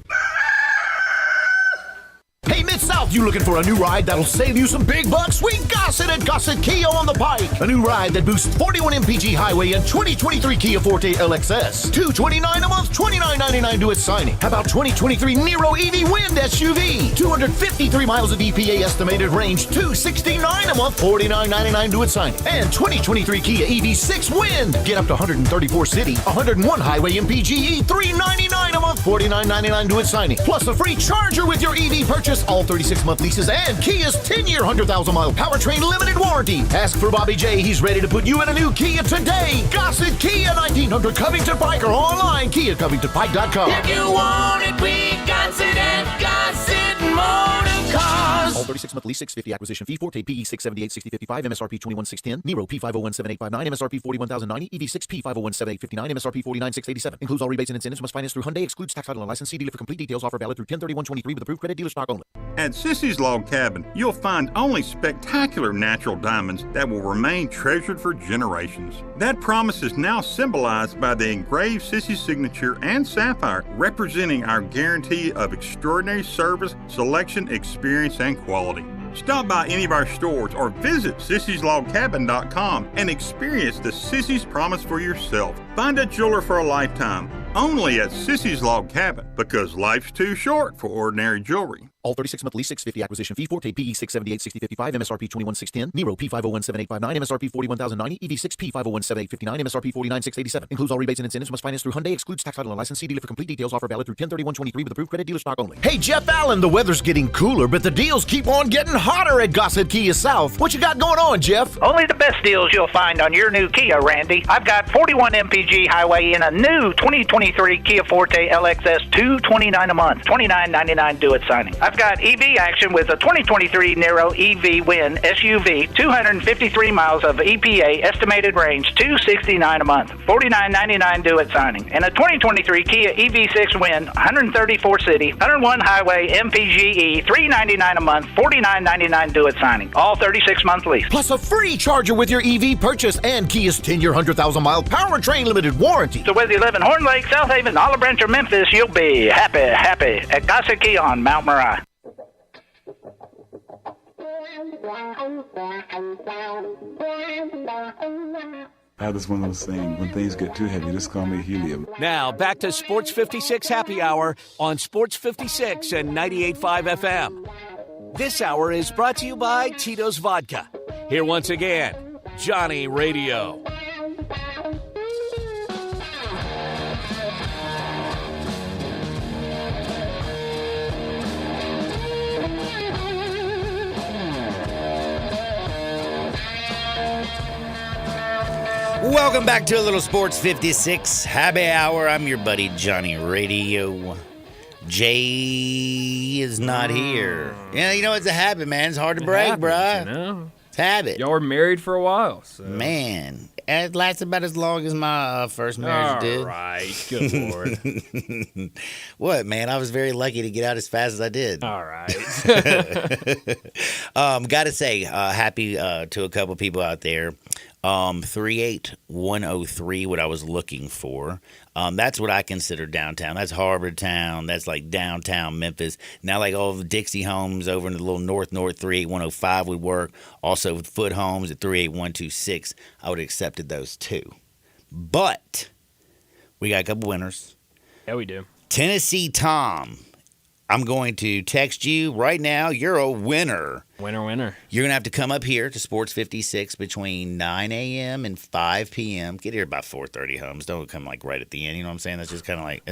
Hey, Mid-South, you looking for a new ride that'll save you some big bucks? We got it at Gossett Kia on the Pike. A new ride that boosts 41 mpg highway and 2023 Kia Forte LXS. $229 a month, $29.99 to its signing. How about 2023 Nero EV Wind SUV? 253 miles of EPA estimated range, $269 a month, $49.99 to its signing. And 2023 Kia EV6 Wind. Get up to 134 city, 101 highway MPGE, $399 a month, $49.99 to its signing. Plus a free charger with your EV purchase. All 36-month leases and Kia's 10-year, 100,000-mile powertrain limited warranty. Ask for Bobby J. He's ready to put you in a new Kia today. Gossett Kia, 1900 Covington Pike, or online, KiaCovingtonPike.com. If you want it, we got it at Gossett Motor Cars. All 36-month lease, $650 acquisition fee, Forte PE 678-6055, MSRP 21,610, Nero P5017859, MSRP 41,090, EV6 P5017859, MSRP 49,687. Includes all rebates and incentives. Must finance through Hyundai. Excludes tax, title, and license. See dealer for complete details. Offer valid through 10/31/23 with approved credit. Dealer stock only. At Sissy's Log Cabin, you'll find only spectacular natural diamonds that will remain treasured for generations. That promise is now symbolized by the engraved Sissy's signature and sapphire, representing our guarantee of extraordinary service, selection, experience, and quality. Stop by any of our stores or visit sissyslogcabin.com and experience the Sissy's promise for yourself. Find a jeweler for a lifetime, only at Sissy's Log Cabin, because life's too short for ordinary jewelry. All 36-month lease, $650 acquisition fee, Forte PE 678-6055, MSRP 21,610, Nero P5017859, MSRP 41,090, EV6 P5017859, MSRP 49,687. Includes all rebates and incentives. Must finance through Hyundai. Excludes tax, title, and license. See dealer for complete details. Offer valid through 10/31/23 with approved credit. Dealer stock only. Hey, Jeff Allen, the weather's getting cooler, but the deals keep on getting hotter at Gossett Kia South. What you got going on, Jeff? Only the best deals you'll find on your new Kia, Randy. I've got 41 mpg MPG highway in a new 2023 Kia Forte LXS, $229 a month, $29.99 do it signing. I've got EV action with a 2023 Nero EV Win SUV, 253 miles of EPA, estimated range $269 a month, $49.99 do it signing. And a 2023 Kia EV6 Win, 134 city, 101 highway MPGE, $399 a month, $49.99 do it signing. All 36-month lease. Plus a free charger with your EV purchase and Kia's 10-year, 100,000-mile powertrain limited warranty. So whether you live in Horn Lake, South Haven, Olive Branch, or Memphis, you'll be happy at Gossett Kia on Mount Moriah. That's one of those things. When things get too heavy, just call me helium. Now, back to Sports 56 Happy Hour on Sports 56 and 98.5 FM. This hour is brought to you by Tito's Vodka. Here once again, Johnny Radio. Welcome back to a little Sports 56 Happy Hour. I'm your buddy Johnny Radio. Jay is not here. Yeah, you know it's a habit, man. It's hard to break, bruh. You know? It's a habit. Y'all were married for a while. So. Man, it lasted about as long as my first marriage did. All right, good Lord. What, man? I was very lucky to get out as fast as I did. All right. Got to say, happy to a couple people out there. 38103, what I was looking for. That's what I consider downtown. That's Harbor Town. That's like downtown Memphis. Now, like all the Dixie homes over in the little north 38105 would work. Also, Foot Homes at 38126, I would have accepted those too. But we got a couple winners. Yeah, we do. Tennessee Tom. I'm going to text you right now. You're a winner. Winner. You're going to have to come up here to Sports 56 between 9 a.m. and 5 p.m. Get here about 4:30, Holmes. Don't come like right at the end. You know what I'm saying? That's just kind of like,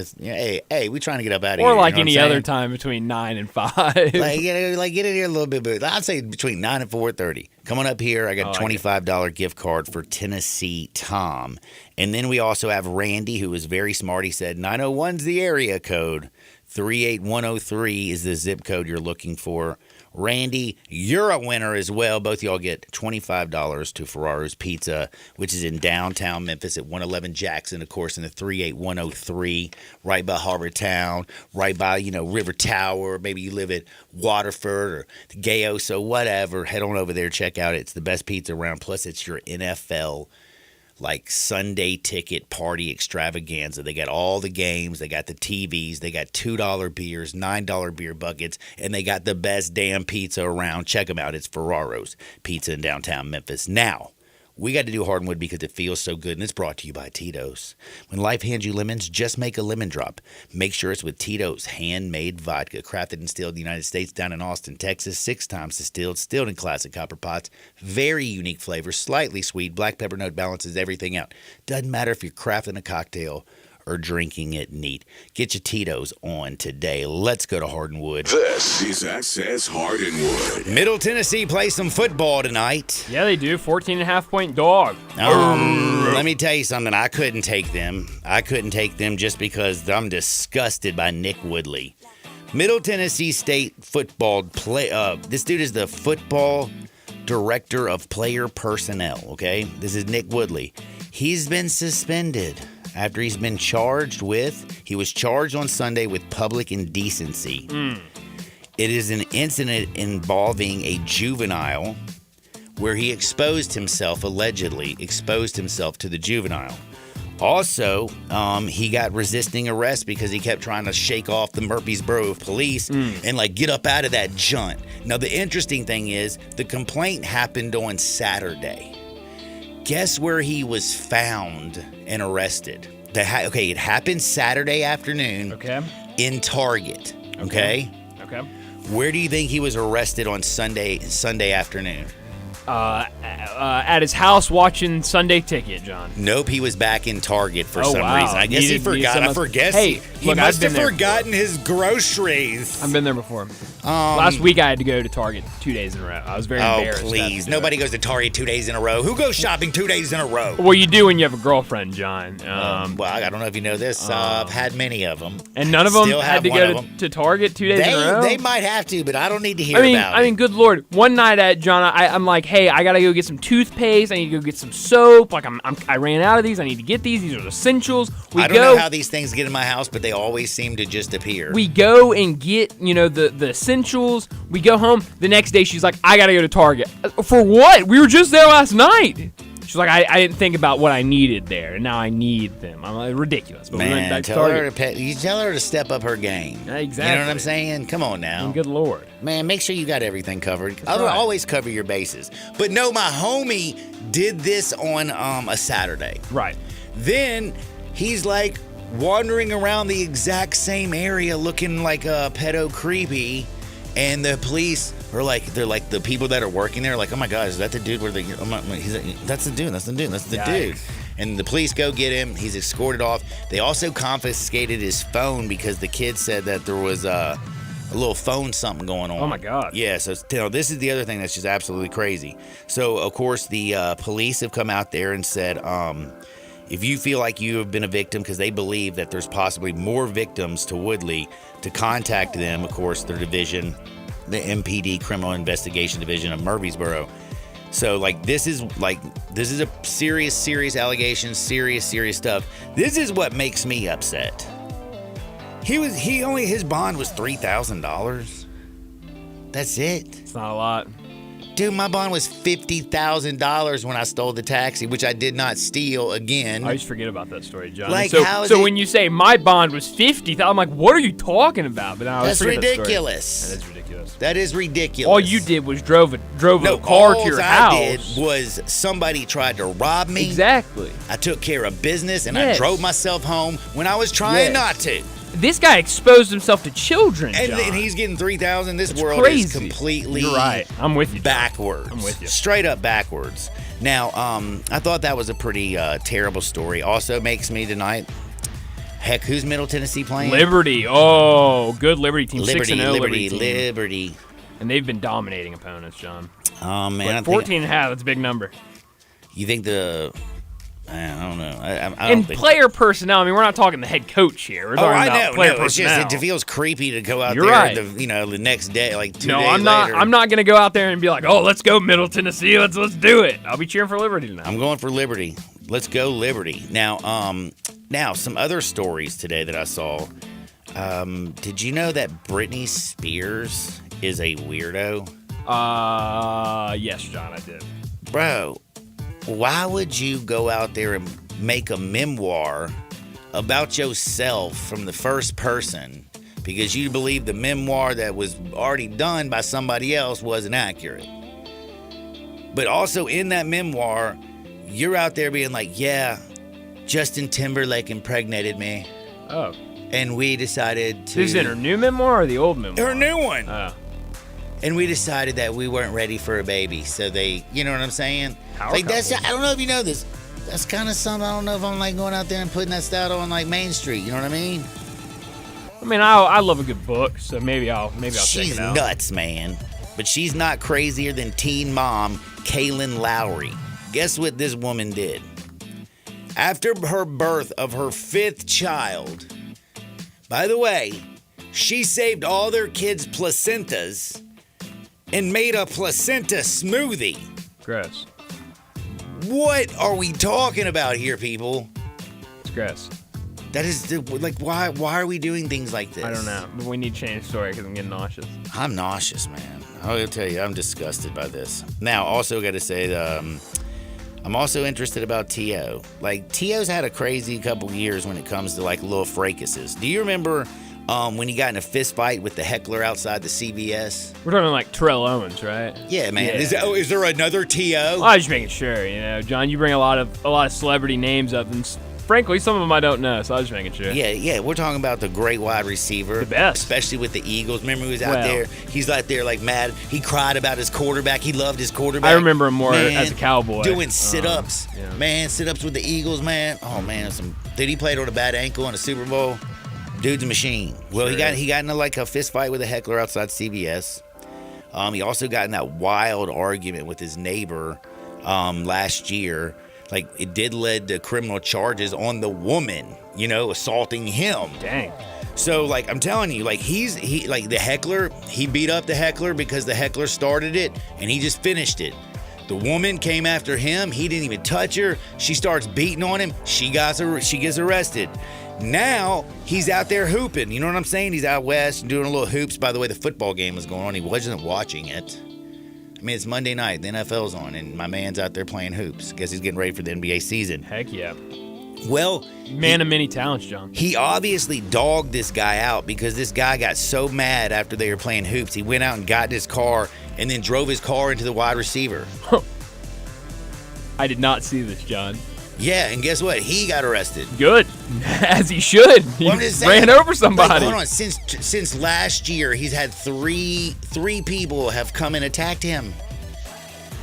hey, we trying to get up out of here. Or like you know any other time between 9 and 5. Get in here a little bit. But I'd say between 9 and 4:30. Come on up here. I got a $25 gift card for Tennessee Tom. And then we also have Randy, who was very smart. He said 901's the area code. 38103 is the zip code you're looking for. Randy, you're a winner as well. Both of y'all get $25 to Ferraro's Pizza, which is in downtown Memphis at 111 Jackson, of course, in the 38103, right by Harbor Town, right by, River Tower. Maybe you live at Waterford or the Gayos or whatever. Head on over there, check out it. It's the best pizza around. Plus, it's your NFL Sunday ticket party extravaganza. They got all the games, they got the TVs, they got $2 beers, $9 beer buckets, and they got the best damn pizza around. Check them out. It's Ferraro's Pizza in downtown Memphis. Now, we got to do Hardwood because it feels so good, and it's brought to you by Tito's. When life hands you lemons, just make a lemon drop. Make sure it's with Tito's handmade vodka, crafted and distilled in the United States, down in Austin, Texas, 6 times distilled in classic copper pots. Very unique flavor, slightly sweet. Black pepper note balances everything out. Doesn't matter if you're crafting a cocktail or drinking it neat. Get your Tito's on today. Let's go to Hardwood. This is Access Hardwood. Middle Tennessee plays some football tonight. Yeah, they do. 14.5-point dog. Let me tell you something. I couldn't take them. Just because I'm disgusted by Nick Woodley. Middle Tennessee State football this dude is the football director of player personnel, okay? This is Nick Woodley. He's been suspended after he was charged on Sunday with public indecency. It is an incident involving a juvenile where he allegedly exposed himself to the juvenile. Also, he got resisting arrest because he kept trying to shake off the Murfreesboro police and get up out of that junt. Now, the interesting thing is the complaint happened on Saturday. Guess where he was found and arrested? It happened Saturday afternoon in Target, okay? Okay. Where do you think he was arrested on Sunday afternoon? At his house watching Sunday Ticket, John. Nope, he was back in Target for some reason. I guess he forgot. He must have forgotten his groceries. I've been there before. Last week I had to go to Target 2 days in a row. I was very embarrassed. Oh, please. Nobody goes to Target 2 days in a row. Who goes shopping 2 days in a row? Well, you do when you have a girlfriend, John. Well, I don't know if you know this. I've had many of them. And none of them had to go to Target 2 days in a row? They might have to, but I don't need to hear about it. I mean, good Lord. One night at John, I'm like, hey, I got to go get some toothpaste. I need to go get some soap. Like, I ran out of these. I need to get these. These are essentials. I don't know how these things get in my house, but they always seem to just appear. We go and get, the essentials. We go home. The next day, she's like, I got to go to Target. For what? We were just there last night. She's like, I didn't think about what I needed there, and now I need them. I'm like, ridiculous. But man, we went back to Target. you tell her to step up her game. Exactly. You know what I'm saying? Come on now. And good Lord. Man, make sure you got everything covered. I'll always cover your bases. But no, my homie did this on a Saturday. Right. Then he's like wandering around the exact same area looking like a pedo creepy, and the police are like, the people that are working there are like, oh my God, is that the dude where that's the dude. And the police go get him. He's escorted off. They also confiscated his phone because the kid said that there was a little phone something going on. Oh my God. Yeah, so this is the other thing that's just absolutely crazy. So of course the police have come out there and said, if you feel like you have been a victim, because they believe that there's possibly more victims to Woodley, to contact them, of course, their division, the MPD Criminal Investigation Division of Murfreesboro. So this is a serious allegation, serious stuff. This is what makes me upset. His bond was $3,000. That's it. It's not a lot. Dude, my bond was $50,000 when I stole the taxi, which I did not steal again. I always forget about that story, John. So when you say my bond was $50,000, I'm like, what are you talking about? But that's ridiculous. That is ridiculous. That is ridiculous. All you did was drove a car to your house. All I did was somebody tried to rob me. Exactly. I took care of business, and I drove myself home when I was trying not to. This guy exposed himself to children, John. And he's getting $3,000. This world crazy. is completely You're right. I'm with you. Backwards. I'm with you. Straight up backwards. Now, I thought that was a pretty terrible story. Also makes me tonight. Heck, who's Middle Tennessee playing? Liberty. Oh, good Liberty team. Liberty 6-0 Liberty. And they've been dominating opponents, John. Oh, man. 14.5, that's a big number. You think I don't know. I don't think player personnel. I mean, we're not talking the head coach here. We're talking about player personnel. It feels creepy to go out You're there. Right. The next day, like 2 days I'm later. I'm not going to go out there and be like, oh, let's go Middle Tennessee. Let's do it. I'll be cheering for Liberty tonight. I'm going for Liberty. Let's go Liberty. Now, some other stories today that I saw. Did you know that Britney Spears is a weirdo? Yes, John, I did. Bro. Why would you go out there and make a memoir about yourself from the first person because you believe the memoir that was already done by somebody else wasn't accurate? But also in that memoir, you're out there being like, yeah, Justin Timberlake impregnated me. Oh. And we decided to... Is it her new memoir or the old memoir? Her new one. Oh. And we decided that we weren't ready for a baby. So they, you know what I'm saying? I don't know if you know this. That's kind of something. I don't know if I'm going out there and putting that stuff on Main Street. You know what I mean? I mean, I love a good book, so maybe I'll check it out. She's nuts, man. But she's not crazier than teen mom Kaylin Lowry. Guess what this woman did? After her birth of her 5th child, by the way, she saved all their kids' placentas and made a placenta smoothie. Gross. What are we talking about here, people? It's gross. That is, why are we doing things like this? I don't know. We need to change the story because I'm getting nauseous. I'm nauseous, man. I'll tell you, I'm disgusted by this. Now, also got to say that I'm also interested about T.O. T.O.'s had a crazy couple years when it comes to, little fracases. Do you remember when he got in a fist fight with the heckler outside the CVS? We're talking Terrell Owens, right? Yeah, man. Yeah. Is there another T.O.? I was just making sure, John, you bring a lot of celebrity names up, and frankly, some of them I don't know, so I was just making sure. Yeah, we're talking about the great wide receiver. The best. Especially with the Eagles. Remember he was out there? He's out there like mad. He cried about his quarterback. He loved his quarterback. I remember him more as a Cowboy. Doing sit-ups. Yeah. Man, sit-ups with the Eagles, man. Oh, man. Dude, he played on a bad ankle in a Super Bowl. Dude's a machine. Well, he got into like a fist fight with a heckler outside CBS. He also got in that wild argument with his neighbor last year. Like, it did lead to criminal charges on the woman, assaulting him. Dang. So, like, I'm telling you, like, he like the heckler, he beat up the heckler because the heckler started it, and he just finished it. The woman came after him. He didn't even touch her. She starts beating on him. She gets arrested. Now, he's out there hooping. You know what I'm saying? He's out west doing a little hoops. By the way, the football game was going on. He wasn't watching it. I mean, it's Monday night. The NFL's on, and my man's out there playing hoops. Guess he's getting ready for the NBA season. Heck yeah. Well, man of many talents, John. He obviously dogged this guy out because this guy got so mad after they were playing hoops. He went out and got in his car and then drove his car into the wide receiver. I did not see this, John. Yeah, and guess what? He got arrested. Good. As he should. He ran over somebody. Like, hold on. Since last year, he's had three people have come and attacked him.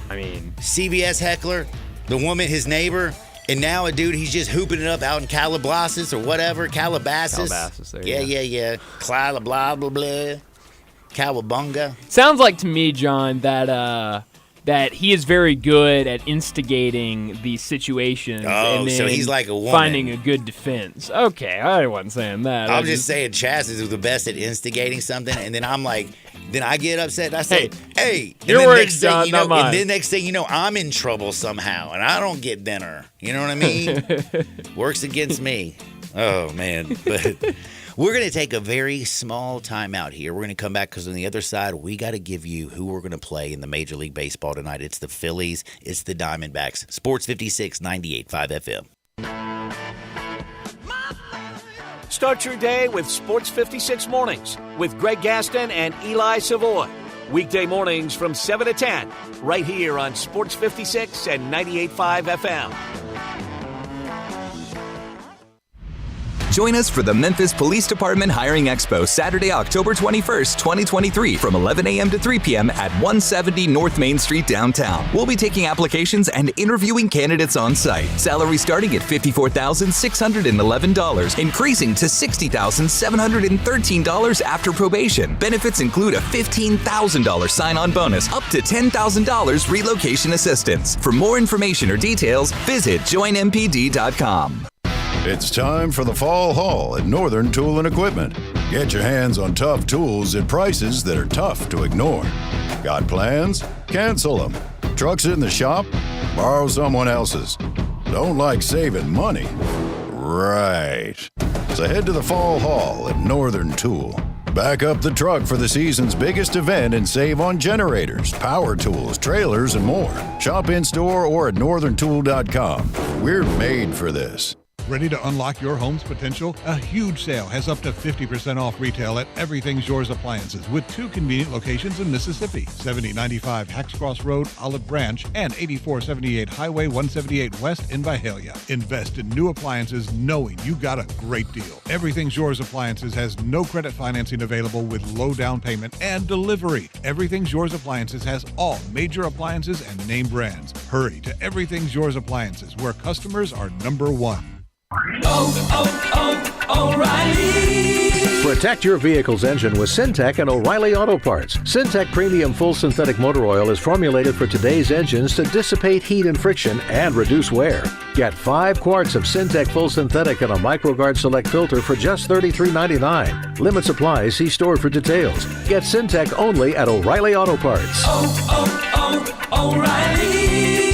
I mean, CBS heckler, the woman, his neighbor, and now a dude, he's just hooping it up out in Calabasas or whatever. Calabasas. There, yeah. Blah, blah, blah, blah. Cowabunga. Sounds like to me, John, that he is very good at instigating these situations and then so he's like a woman. Finding a good defense. Okay, I wasn't saying that. I'm just saying Chaz is the best at instigating something, and then I'm like, then I get upset and I say, hey. Your words, John, not mine. And then next thing you know, I'm in trouble somehow, and I don't get dinner. You know what I mean? Works against me. Oh, man. But we're going to take a very small time out here. We're going to come back because on the other side, we got to give you who we're going to play in the Major League Baseball tonight. It's the Phillies. It's the Diamondbacks. Sports 56, 98.5 FM. Start your day with Sports 56 Mornings with Greg Gaston and Eli Savoy. Weekday mornings from 7 to 10, right here on Sports 56 and 98.5 FM. Join us for the Memphis Police Department Hiring Expo Saturday, October 21st, 2023 from 11 a.m. to 3 p.m. at 170 North Main Street downtown. We'll be taking applications and interviewing candidates on site. Salary starting at $54,611, increasing to $60,713 after probation. Benefits include a $15,000 sign-on bonus, up to $10,000 relocation assistance. For more information or details, visit joinmpd.com. It's time for the Fall Haul at Northern Tool and Equipment. Get your hands on tough tools at prices that are tough to ignore. Got plans? Cancel them. Trucks in the shop? Borrow someone else's. Don't like saving money? Right. So head to the Fall Haul at Northern Tool. Back up the truck for the season's biggest event and save on generators, power tools, trailers, and more. Shop in-store or at northerntool.com. We're made for this. Ready to unlock your home's potential? A huge sale has up to 50% off retail at Everything's Yours Appliances with 2 convenient locations in Mississippi, 7095 Hacks Cross Road, Olive Branch, and 8478 Highway 178 West in Visalia. Invest in new appliances knowing you got a great deal. Everything's Yours Appliances has no credit financing available with low down payment and delivery. Everything's Yours Appliances has all major appliances and name brands. Hurry to Everything's Yours Appliances, where customers are number one. O'Reilly. Protect your vehicle's engine with Syntec and O'Reilly Auto Parts. Syntec Premium Full Synthetic Motor Oil is formulated for today's engines to dissipate heat and friction and reduce wear. Get 5 quarts of Syntec Full Synthetic and a MicroGuard Select filter for just $33.99. Limit supply. See store for details. Get Syntec only at O'Reilly Auto Parts. O'Reilly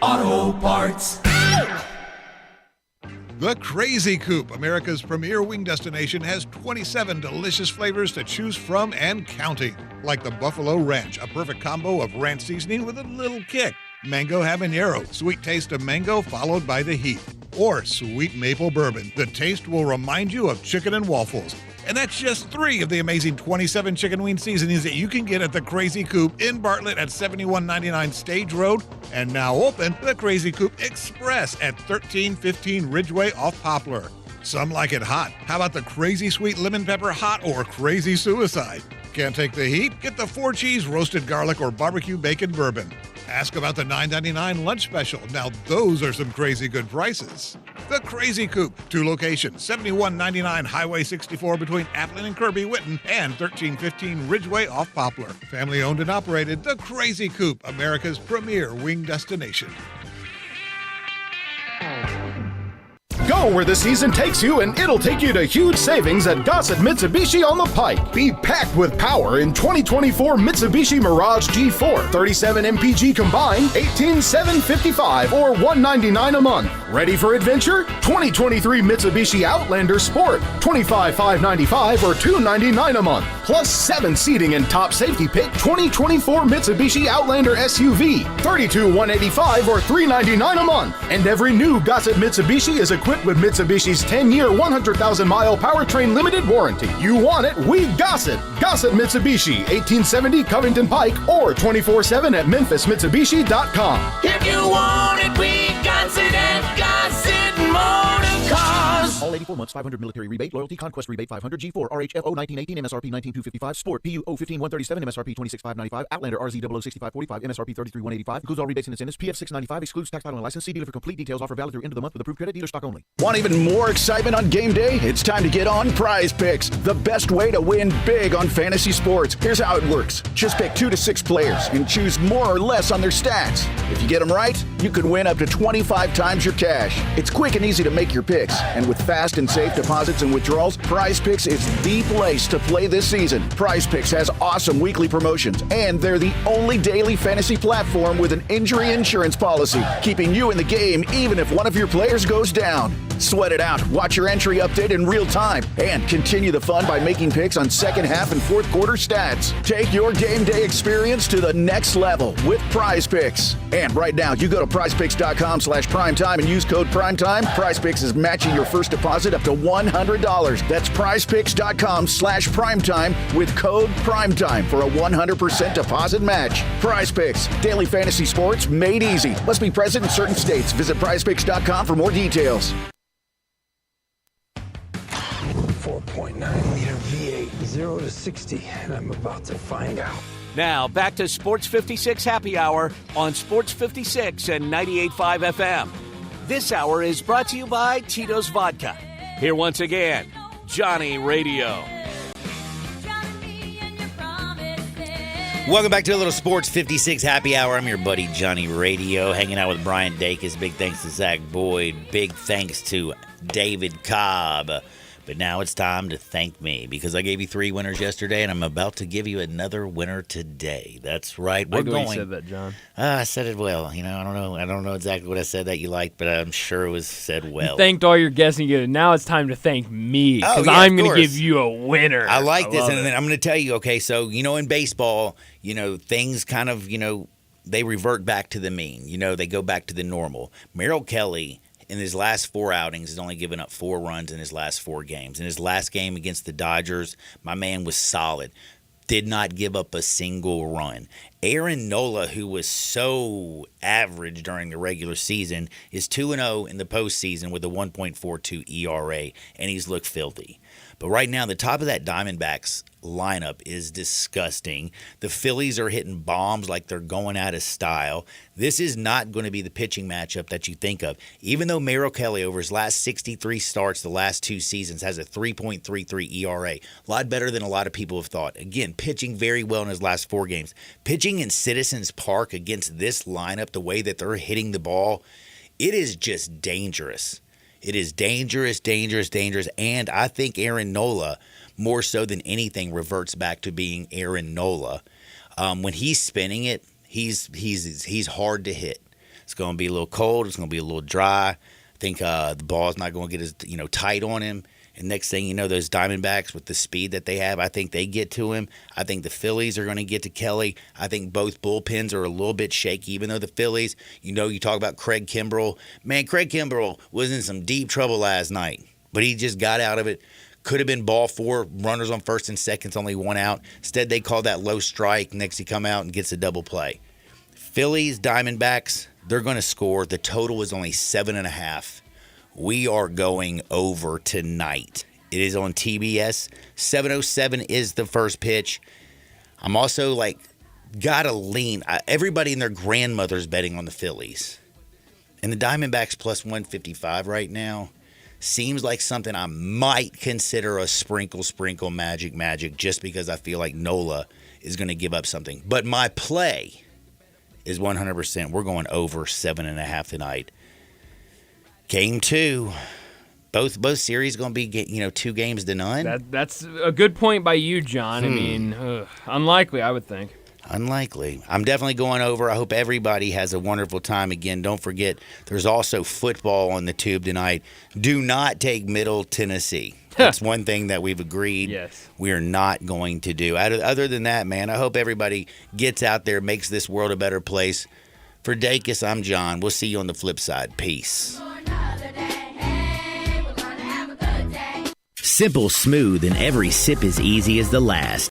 Auto Parts. The Crazy Coop, America's premier wing destination, has 27 delicious flavors to choose from and counting. Like the Buffalo Ranch, a perfect combo of ranch seasoning with a little kick. Mango Habanero, sweet taste of mango followed by the heat. Or sweet maple bourbon, the taste will remind you of chicken and waffles. And that's just 3 of the amazing 27 chicken wing seasonings that you can get at the Crazy Coop in Bartlett at 7199 Stage Road, and now open the Crazy Coop Express at 1315 Ridgeway off Poplar. Some like it hot. How about the Crazy Sweet Lemon Pepper Hot or Crazy Suicide? Can't take the heat? Get the 4-cheese roasted garlic or barbecue bacon bourbon. Ask about the $9.99 lunch special. Now those are some crazy good prices. The Crazy Coop, 2 locations, 7199 Highway 64 between Atlin and Kirby Whitten, and 1315 Ridgeway off Poplar. Family owned and operated, The Crazy Coop, America's premier wing destination. Go where the season takes you, and it'll take you to huge savings at Gossett Mitsubishi on the Pike. Be packed with power in 2024 Mitsubishi Mirage G4. 37 MPG combined, $18,755 or $199 a month. Ready for adventure? 2023 Mitsubishi Outlander Sport, $25,595 or $299 a month. Plus 7 seating and top safety pick 2024 Mitsubishi Outlander SUV, $32,185 or $399 a month. And every new Gossett Mitsubishi is equipped with Mitsubishi's 10-year, 100,000-mile powertrain limited warranty. You want it, we Gossett. Gossett Mitsubishi, 1870 Covington Pike, or 24/7 at memphismitsubishi.com. If you want it, we got it at Gossett Motor Cars. All 84 months, 500 military rebate, loyalty, conquest rebate, 500, G4, RHFO 1918, MSRP 19255, Sport, PU 015-137, MSRP 26595, Outlander RZ 006545, MSRP 33185, includes all rebates and incentives, PF 695, excludes tax title and license, see dealer for complete details, offer valid through end of the month with approved credit, dealer stock only. Want even more excitement on game day? It's time to get on Prize Picks, the best way to win big on fantasy sports. Here's how it works. Just pick 2 to 6 players and choose more or less on their stats. If you get them right, you could win up to 25 times your cash. It's quick and easy to make your picks, and with fast and safe deposits and withdrawals, Prize Picks is the place to play this season. Prize Picks has awesome weekly promotions, and they're the only daily fantasy platform with an injury insurance policy, keeping you in the game even if one of your players goes down. Sweat it out, watch your entry update in real time, and continue the fun by making picks on second half and fourth quarter stats. Take your game day experience to the next level with Prize Picks. And right now, you go to prizepicks.com/primetime and use code primetime. Prize Picks is matching your first deposit up to $100. That's prizepicks.com/primetime with code primetime for a 100% deposit match. Prize Picks, daily fantasy sports made easy. Must be present in certain states. Visit prizepicks.com for more details. 4.9 liter V8, 0 to 60, and I'm about to find out. Now, back to Sports 56 Happy Hour on Sports 56 and 98.5 FM. This hour is brought to you by Tito's Vodka. Here once again, Johnny Radio. Welcome back to a little Sports 56 Happy Hour. I'm your buddy Johnny Radio, hanging out with Brian Dacus. Big thanks to Zach Boyd. Big thanks to David Cobb. But now it's time to thank me, because I gave you 3 winners yesterday, and I'm about to give you another winner today. That's right. We're going. You said that, John. I said it well. I don't know exactly what I said that you liked, but I'm sure it was said well. You thanked all your guests, and now it's time to thank me, because I'm going to give you a winner. I like this, and then I'm going to tell you. Okay, so in baseball, things kind of they revert back to the mean. They go back to the normal. Merrill Kelly, in his last 4 outings, has only given up 4 runs in his last 4 games. In his last game against the Dodgers, my man was solid. Did not give up a single run. Aaron Nola, who was so average during the regular season, is 2-0 in the postseason with a 1.42 ERA, and he's looked filthy. But right now, the top of that Diamondbacks lineup is disgusting. The Phillies are hitting bombs like they're going out of style. This is not going to be the pitching matchup that you think of. Even though Merrill Kelly, over his last 63 starts the last 2 seasons, has a 3.33 ERA. A lot better than a lot of people have thought. Again, pitching very well in his last 4 games. Pitching in Citizens Park against this lineup, the way that they're hitting the ball, it is just dangerous. It is dangerous, dangerous, dangerous. And I think Aaron Nola, more so than anything, reverts back to being Aaron Nola. When he's spinning it, he's hard to hit. It's going to be a little cold. It's going to be a little dry. I think the ball's not going to get as tight on him. And next thing you know, those Diamondbacks, with the speed that they have, I think they get to him. I think the Phillies are going to get to Kelly. I think both bullpens are a little bit shaky, even though the Phillies, you talk about Craig Kimbrell. Man, Craig Kimbrell was in some deep trouble last night, but he just got out of it. Could have been ball 4, runners on first and seconds, only 1 out. Instead, they call that low strike. Next, he come out and gets a double play. Phillies, Diamondbacks, they're going to score. The total is only 7.5. We are going over tonight. It is on TBS. 7:07 is the first pitch. I'm also gotta lean. Everybody and their grandmother's betting on the Phillies. And the Diamondbacks plus 155 right now seems like something I might consider a sprinkle magic, just because I feel like Nola is going to give up something. But my play is 100%. We're going over 7.5 tonight. Game 2. Both series going to be 2 games to none. That's a good point by you, John. I mean, unlikely, I would think. Unlikely. I'm definitely going over. I hope everybody has a wonderful time. Again, don't forget, there's also football on the tube tonight. Do not take Middle Tennessee. That's one thing that we've agreed we are not going to do. Other than that, man, I hope everybody gets out there, makes this world a better place. For Dacus, I'm John. We'll see you on the flip side. Peace. Simple, smooth, and every sip as easy as the last.